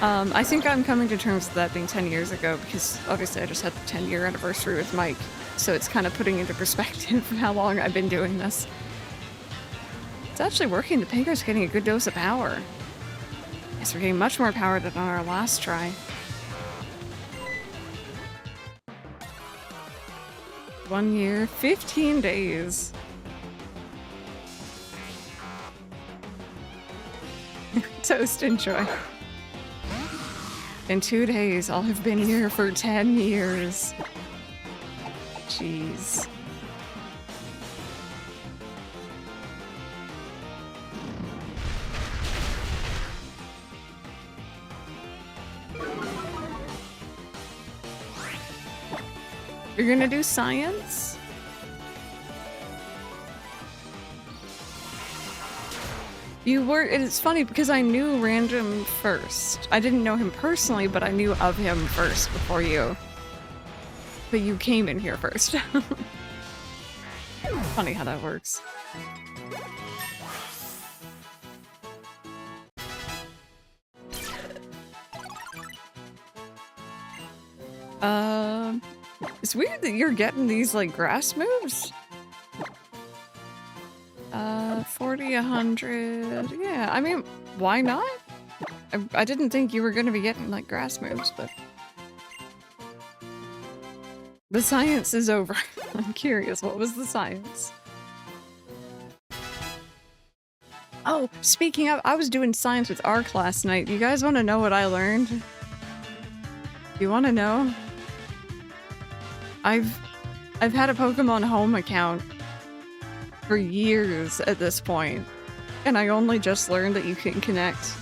I think I'm coming to terms with that being 10 years ago because obviously I just had the 10-year anniversary with Mike, so it's kind of putting into perspective how long I've been doing this. It's actually working. The pinger's getting a good dose of power. Yes, we're getting much more power than on our last try. 1 year, 15 days. Toast and joy. In 2 days, I'll have been here for 10 years. Jeez. You're gonna do science? You were, and it's funny because I knew Random first. I didn't know him personally, but I knew of him first before you. But you came in here first. Funny how that works. It's weird that you're getting these, like, grass moves. 40, 100. Yeah, I mean, why not? I didn't think you were gonna be getting, like, grass moves, but... The science is over. I'm curious, what was the science? Oh, speaking of, I was doing science with ARC last night. You guys want to know what I learned? You want to know? I've had a Pokemon Home account for years at this point, and I only just learned that you can connect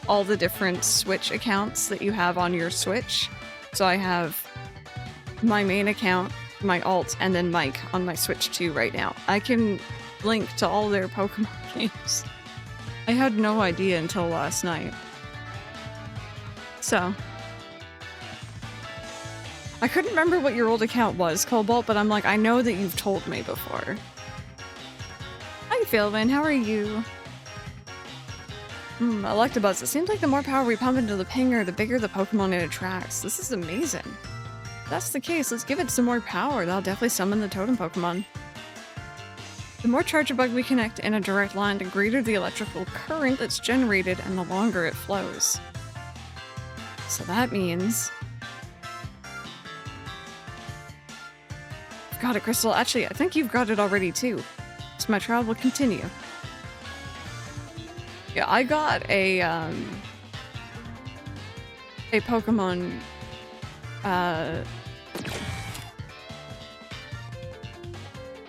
all the different Switch accounts that you have on your Switch. So I have my main account, my alt, and then Mike on my Switch 2 right now. I can link to all their Pokemon games. I had no idea until last night. So... I couldn't remember what your old account was, Cobalt, but I'm like, I know that you've told me before. Hi, Philvin, how are you? Electabuzz, it seems like the more power we pump into the pinger, the bigger the Pokemon it attracts. This is amazing. If that's the case, let's give it some more power. That'll definitely summon the totem Pokemon. The more Charjabug we connect in a direct line, the greater the electrical current that's generated and the longer it flows. So that means... Got it, Crystal. Actually, I think you've got it already too. So my trial will continue. Yeah, I got a Pokemon a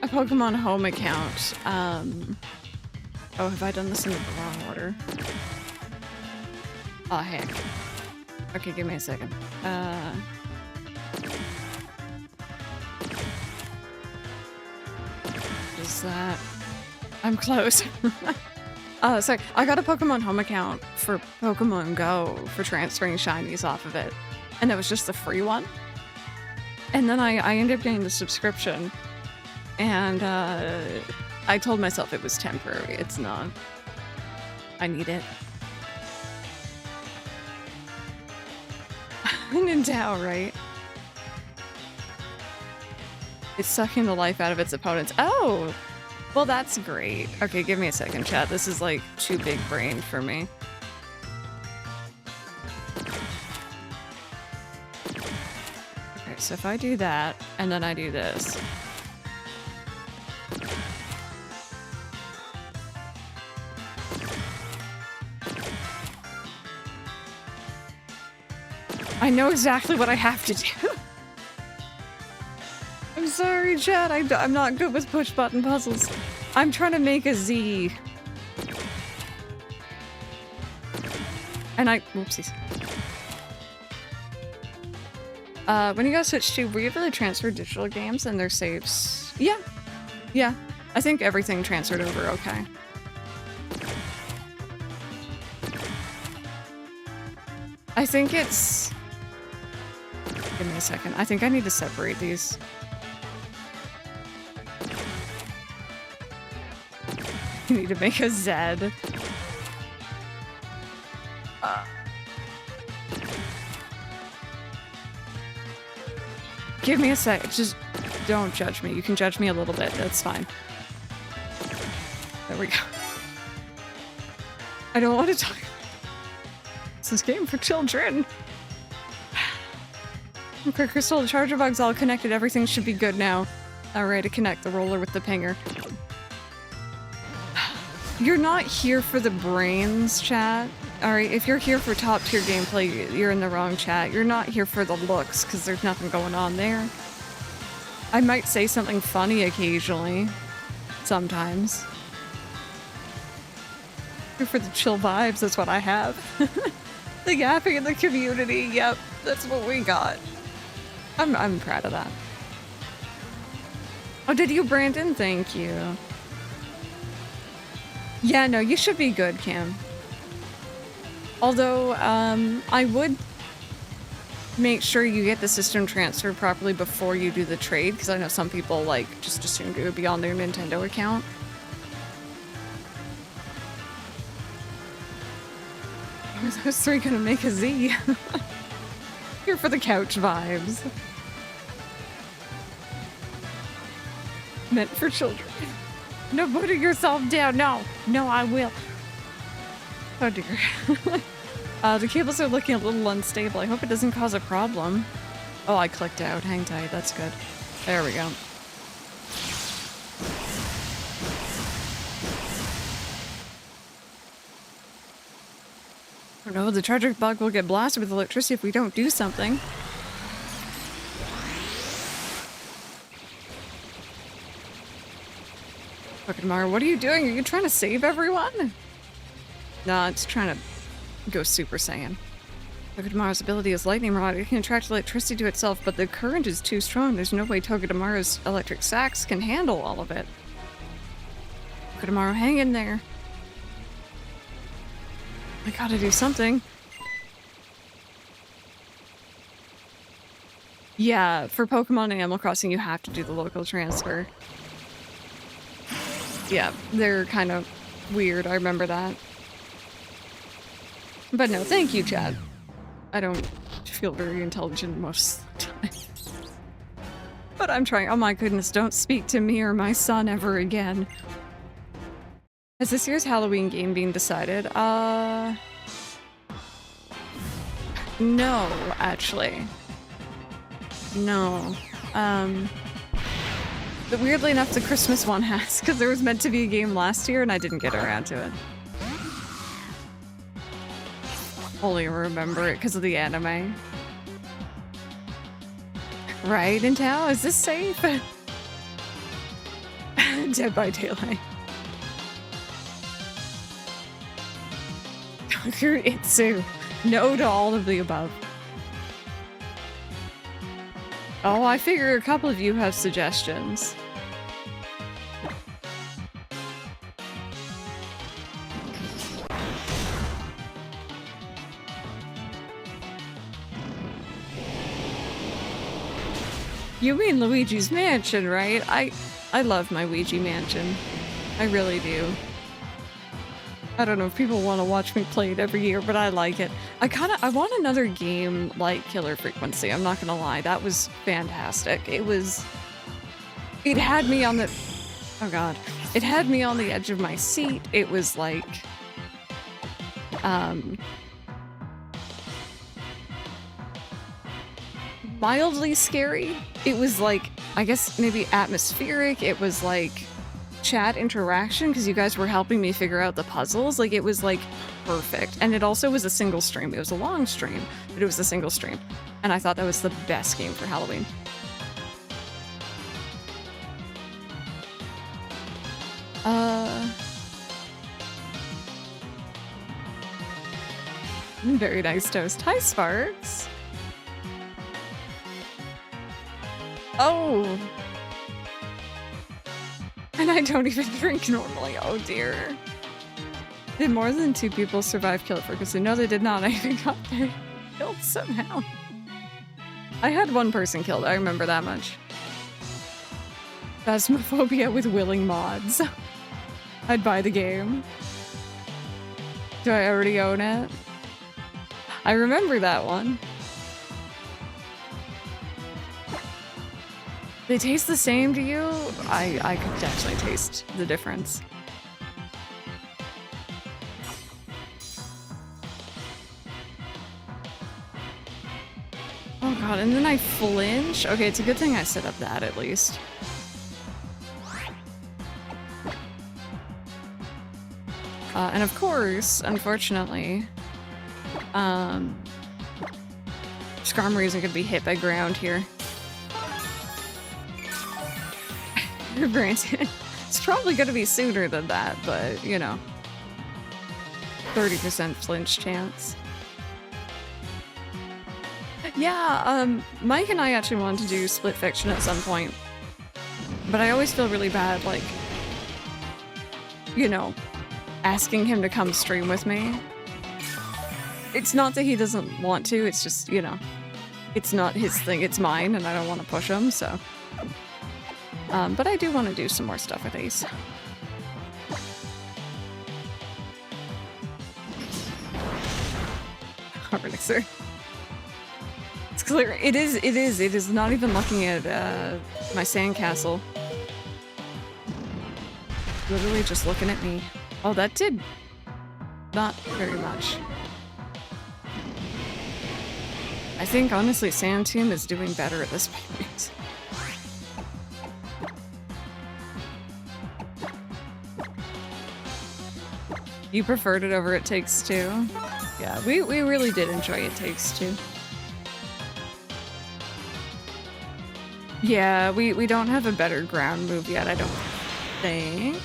Pokemon Home account. Oh, have I done this in the wrong order? Oh heck. Okay, give me a second. Is that... I'm close. Sorry, I got a Pokemon Home account for Pokemon Go for transferring shinies off of it. And it was just the free one. And then I ended up getting the subscription. And I told myself it was temporary. It's not. I need it. Nintendo, right? It's sucking the life out of its opponents. Oh! Well, that's great. Okay, give me a second, chat. This is, like, too big brain for me. Okay, so if I do that, and then I do this... I know exactly what I have to do. I'm sorry, chat. I'm not good with push-button puzzles. I'm trying to make a Z. And whoopsies. When you guys switch to, were you able to transfer digital games and their saves? Yeah. Yeah. I think everything transferred over okay. I think it's... Give me a second. I think I need to separate these. You need to make a Z. Give me a sec. Just don't judge me. You can judge me a little bit. That's fine. There we go. I don't want to talk. It's this game for children. Okay, Crystal, the charger bug's all connected. Everything should be good now. Alright, to connect the roller with the pinger. You're not here for the brains, chat. Alright, if you're here for top tier gameplay, you're in the wrong chat. You're not here for the looks, because there's nothing going on there. I might say something funny occasionally. Sometimes. Here for the chill vibes, that's what I have. The yapping in the community, yep, that's what we got. I'm proud of that. Oh, did you, Brandon? Thank you. Yeah, no, you should be good, Cam. Although, I would make sure you get the system transferred properly before you do the trade, because I know some people, like, just assumed it would be on their Nintendo account. Are those three gonna make a Z? Here for the couch vibes. Meant for children. No, putting yourself down. No, no, I will. Oh dear. The cables are looking a little unstable. I hope it doesn't cause a problem. Oh, I clicked out. Hang tight. That's good. There we go. Oh no, the charger bug will get blasted with electricity if we don't do something. Pokemon, what are you doing? Are you trying to save everyone? Nah, it's trying to go Super Saiyan. Togedemaru's ability is lightning rod. It can attract electricity to itself, but the current is too strong. There's no way Togedemaru's electric sacs can handle all of it. Togedemaru, hang in there. I gotta do something. Yeah, for Pokemon and Animal Crossing, you have to do the local transfer. Yeah, they're kind of weird. I remember that. But no, thank you, Chad. I don't feel very intelligent most of the time. But I'm trying. Oh my goodness, don't speak to me or my son ever again. Has this year's Halloween game been decided? No, actually. No. But weirdly enough, the Christmas one has, because there was meant to be a game last year and I didn't get around to it. Only remember it because of the anime. Right, in town? Is this safe? Dead by Daylight. Conquer Itsu. No to all of the above. Oh, I figure a couple of you have suggestions. You mean Luigi's Mansion, right? I love my Ouija Mansion. I really do. I don't know if people want to watch me play it every year, but I like it. I want another game like Killer Frequency, I'm not gonna lie. That was fantastic. It had me on the... Oh god. It had me on the edge of my seat. It was like... mildly scary. It was like, I guess maybe atmospheric. It was like chat interaction because you guys were helping me figure out the puzzles. Like it was like perfect. And it also was a single stream. It was a long stream, but it was a single stream. And I thought that was the best game for Halloween. Very nice toast. Hi, Sparks. Oh! And I don't even drink normally, oh dear. Did more than 2 people survive Killer Frequency? No, they did not. I even got killed somehow. I had 1 person killed, I remember that much. Phasmophobia with willing mods. I'd buy the game. Do I already own it? I remember that one. They taste the same to you? I could definitely taste the difference. Oh god, and then I flinch? Okay, it's a good thing I set up that at least. And of course, unfortunately, Skarmory isn't gonna be hit by ground here. Granted, it's probably gonna be sooner than that, but you know, 30% flinch chance. Yeah, Mike and I actually wanted to do Split Fiction at some point, but I always feel really bad, like, you know, asking him to come stream with me. It's not that he doesn't want to, it's just, you know, it's not his thing, it's mine, and I don't want to push him, so. But I do want to do some more stuff with Ace. Elixir. It's clear. It is not even looking at my sandcastle. Literally just looking at me. Oh, that did not very much. I think honestly Sand Tomb is doing better at this point. You preferred it over It Takes Two? Yeah, we really did enjoy It Takes Two. Yeah, we don't have a better ground move yet, I don't think.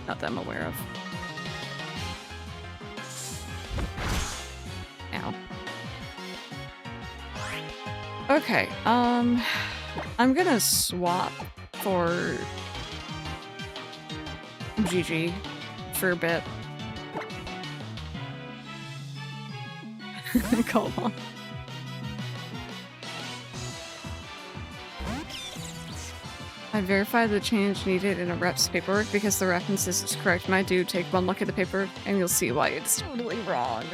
Not that I'm aware of. Ow. Okay, I'm gonna swap for GG for a bit. Call on. I verified the change needed in a rep's paperwork because the references is correct. My dude, take one look at the paper and you'll see why it's totally wrong.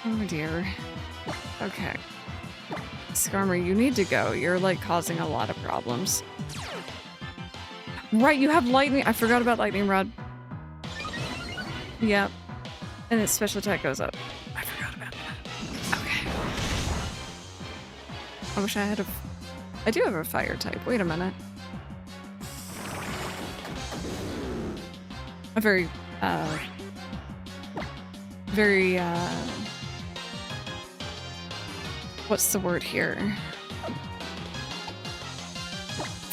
Oh dear. Okay. Skarmory, you need to go. You're like causing a lot of problems. Right, you have lightning. I forgot about lightning rod. Yep. And its special attack goes up. I forgot about that. Okay. I wish I had a... I do have a fire type. Wait a minute. A very, what's the word here?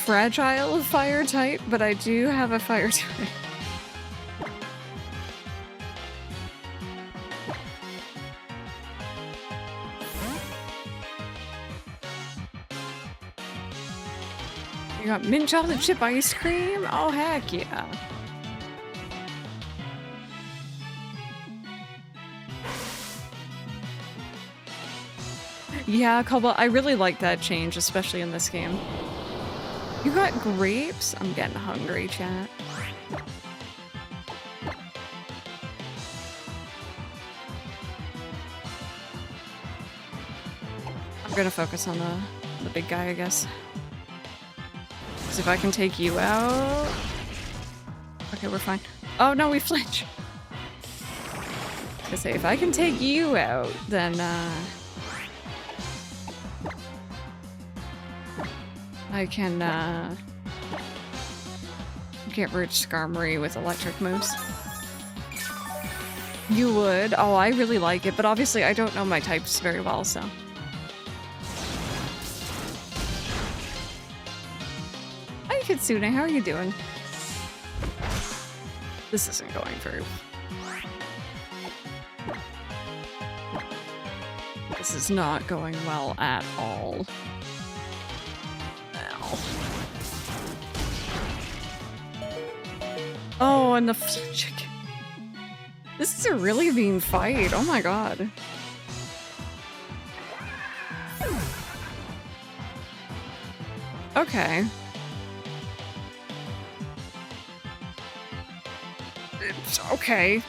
Fragile fire type, but I do have a fire type. You got mint chocolate chip ice cream? Oh, heck yeah. Yeah, Cobalt, I really like that change, especially in this game. You got grapes? I'm getting hungry, chat. I'm gonna focus on the big guy, I guess. If I can take you out... Okay, we're fine. Oh no, we flinch! I was gonna say, if I can take you out, then I can get rid of Skarmory with electric moves. You would? Oh, I really like it, but obviously I don't know my types very well, so... Kitsune, how are you doing? This isn't going very well. This is not going well at all. Ow. Oh, and the chicken. This is a really mean fight. Oh my god. Okay. Okay.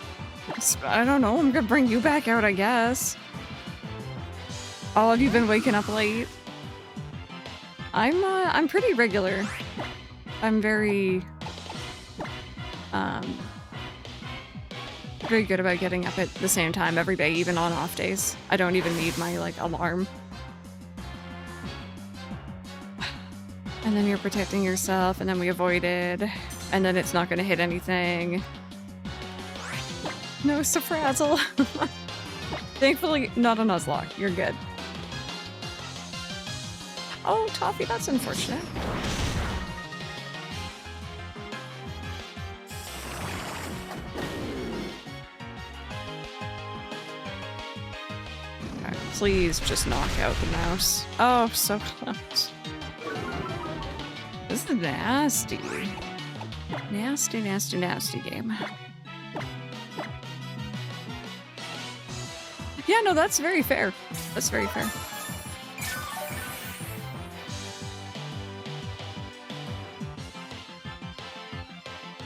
I don't know, I'm gonna bring you back out, I guess. All have you been waking up late? I'm pretty regular. I'm very good about getting up at the same time every day, even on off days. I don't even need my, like, alarm. And then you're protecting yourself, and then we avoided, and then it's not gonna hit anything. No Safrazzle. Thankfully, not a Nuzlocke. You're good. Oh, Toffee, that's unfortunate. Okay, please just knock out the mouse. Oh, so close. This is nasty. Nasty, nasty, nasty game. Yeah, no, that's very fair. That's very fair.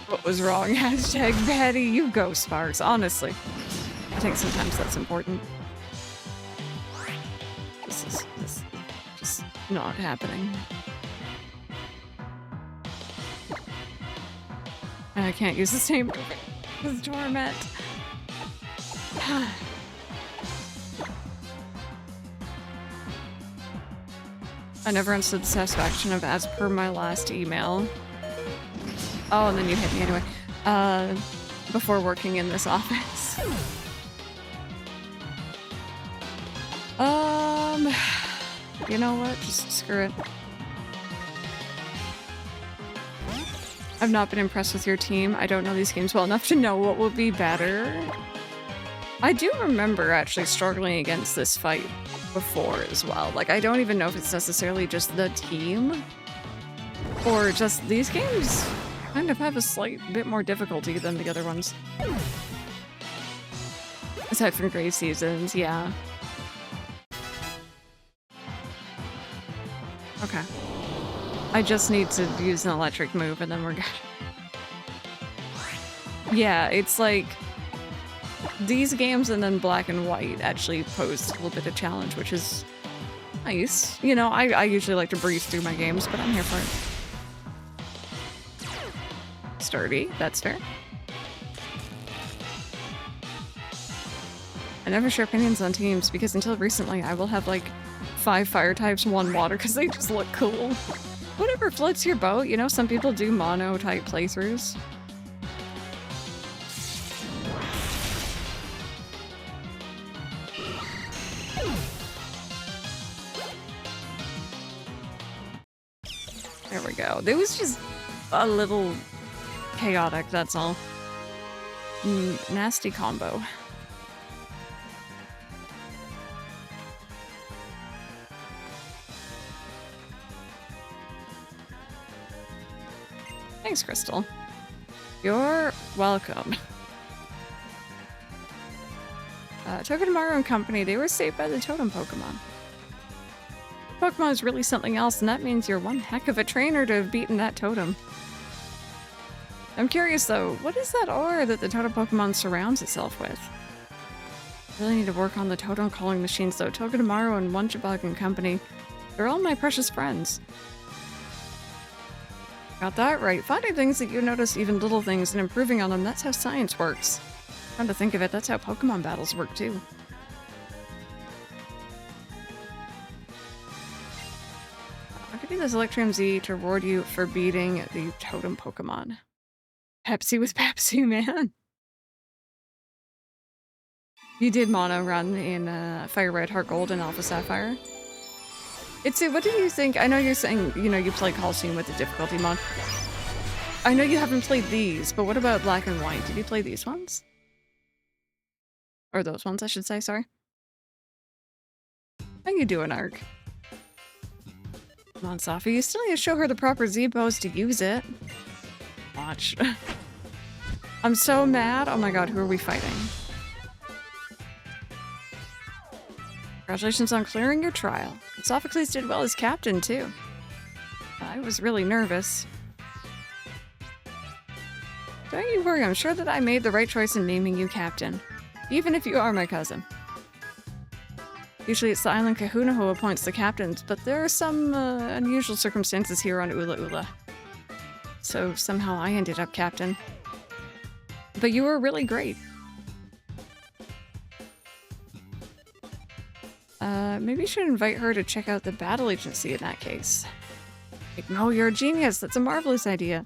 What was wrong? Hashtag Betty, you go, Sparks. Honestly, I think sometimes that's important. This is just not happening. I can't use the same with Torment. I never understood the satisfaction of as per my last email. Oh, and then you hit me anyway. Before working in this office. You know what? Just screw it. I've not been impressed with your team. I don't know these games well enough to know what will be better. I do remember actually struggling against this fight before as well. Like, I don't even know if it's necessarily just the team or just these games kind of have a slight bit more difficulty than the other ones. Aside from Grey Seasons, yeah. Okay. I just need to use an electric move and then we're good. Yeah, it's like these games and then Black and White actually posed a little bit of challenge, which is nice. You know, I usually like to breeze through my games, but I'm here for it. Sturdy, that's fair. I never share opinions on teams because until recently I will have like 5 fire types, 1 water because they just look cool. Whatever floats your boat, you know, some people do mono type playthroughs. There we go. It was just a little chaotic, that's all. Nasty combo. Thanks, Crystal. You're welcome. Togedemaru and company, they were saved by the totem Pokemon. Pokemon is really something else, and that means you're one heck of a trainer to have beaten that totem. I'm curious though, what is that aura that the totem Pokemon surrounds itself with? Really need to work on the totem calling machines though. Togedemaru and Wunchbug and company, they're all my precious friends. Got that right. Finding things that you notice, even little things, and improving on them, that's how science works. Come to think of it, that's how Pokemon battles work too. I could do this Electrum Z to reward you for beating the totem Pokemon. Pepsi with Pepsi, man. You did mono run in Fire Red, Heart Gold, and Alpha Sapphire. Itsu, what did you think? I know you're saying, you know, you play Calcium with the difficulty mod. I know you haven't played these, but what about Black and White? Did you play these ones? Or those ones, I should say, sorry. How you doing, Ark? Come on, Safi, you still need to show her the proper Z pose to use it. Watch. I'm so mad. Oh my god, who are we fighting? Congratulations on clearing your trial. Sophocles did well as captain, too. I was really nervous. Don't you worry, I'm sure that I made the right choice in naming you captain. Even if you are my cousin. Usually it's the Island Kahuna who appoints the captains, but there are some unusual circumstances here on Ula Ula. So somehow I ended up captain. But you were really great. Maybe you should invite her to check out the battle agency in that case. Like, no, you're a genius. That's a marvelous idea.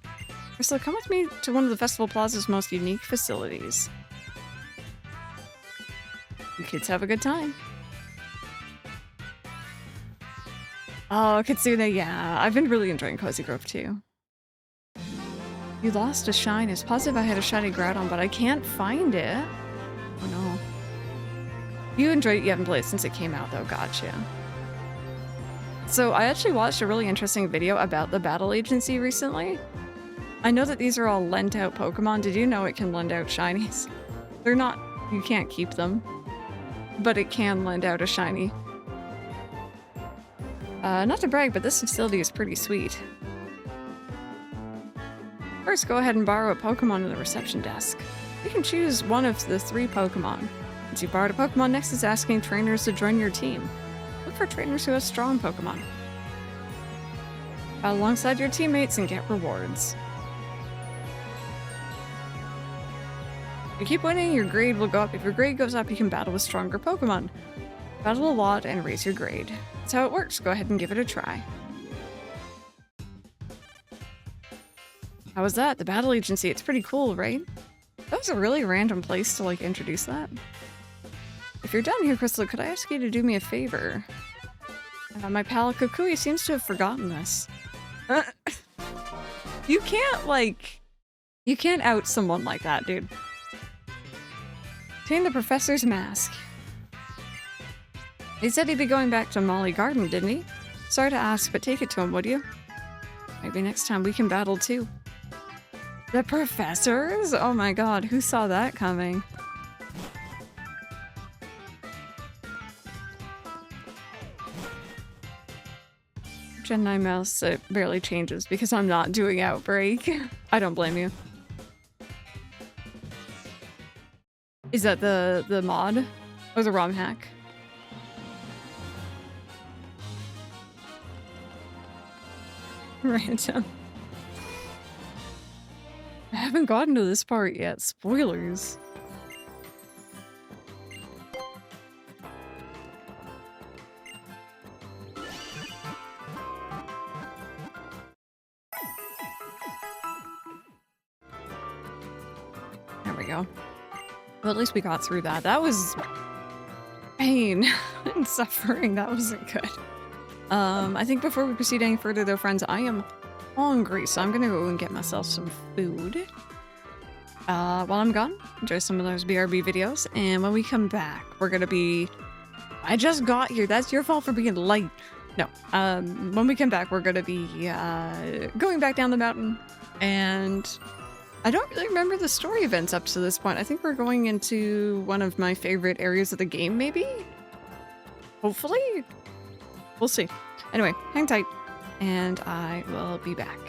Ursula, come with me to one of the Festival Plaza's most unique facilities. You kids have a good time. Oh, Kitsune, yeah. I've been really enjoying Cozy Grove too. You lost a shine. It's positive I had a shiny Groudon, but I can't find it. Oh no. You enjoyed it, you haven't played it since it came out though, gotcha. So I actually watched a really interesting video about the battle agency recently. I know that these are all lent out Pokemon. Did you know it can lend out shinies? They're not, you can't keep them. but it can lend out a shiny. Not to brag, but this facility is pretty sweet. First, go ahead and borrow a Pokemon at the reception desk. You can choose one of the 3 Pokemon. Once you've borrowed a Pokemon, next is asking trainers to join your team. Look for trainers who have strong Pokemon. Battle alongside your teammates and get rewards. If you keep winning, your grade will go up. If your grade goes up, you can battle with stronger Pokemon. Battle a lot and raise your grade. That's how it works. Go ahead and give it a try. How was that? The battle agency. It's pretty cool, right? That was a really random place to, like, introduce that. If you're done here, Crystal, could I ask you to do me a favor? My pal Kukui seems to have forgotten this. You can't, like... You can't out someone like that, dude. Obtain the professor's mask. He said he'd be going back to Molly Garden, didn't he? Sorry to ask, but take it to him, would you? Maybe next time we can battle too. The professors? Oh my god, who saw that coming? Gen 9 mouse, it barely changes because I'm not doing Outbreak. I don't blame you. Is that the mod? Or the ROM hack? Random. I haven't gotten to this part yet. Spoilers. There we go. Well, at least we got through that. That was pain and suffering. That wasn't good. I think before we proceed any further though, friends, I am hungry, so I'm gonna go and get myself some food. While I'm gone, enjoy some of those BRB videos, and when we come back, we're gonna be... I just got here, that's your fault for being late. No, when we come back, we're gonna be, going back down the mountain, and I don't really remember the story events up to this point. I think we're going into one of my favorite areas of the game, maybe? Hopefully? We'll see. Anyway, hang tight, and I will be back.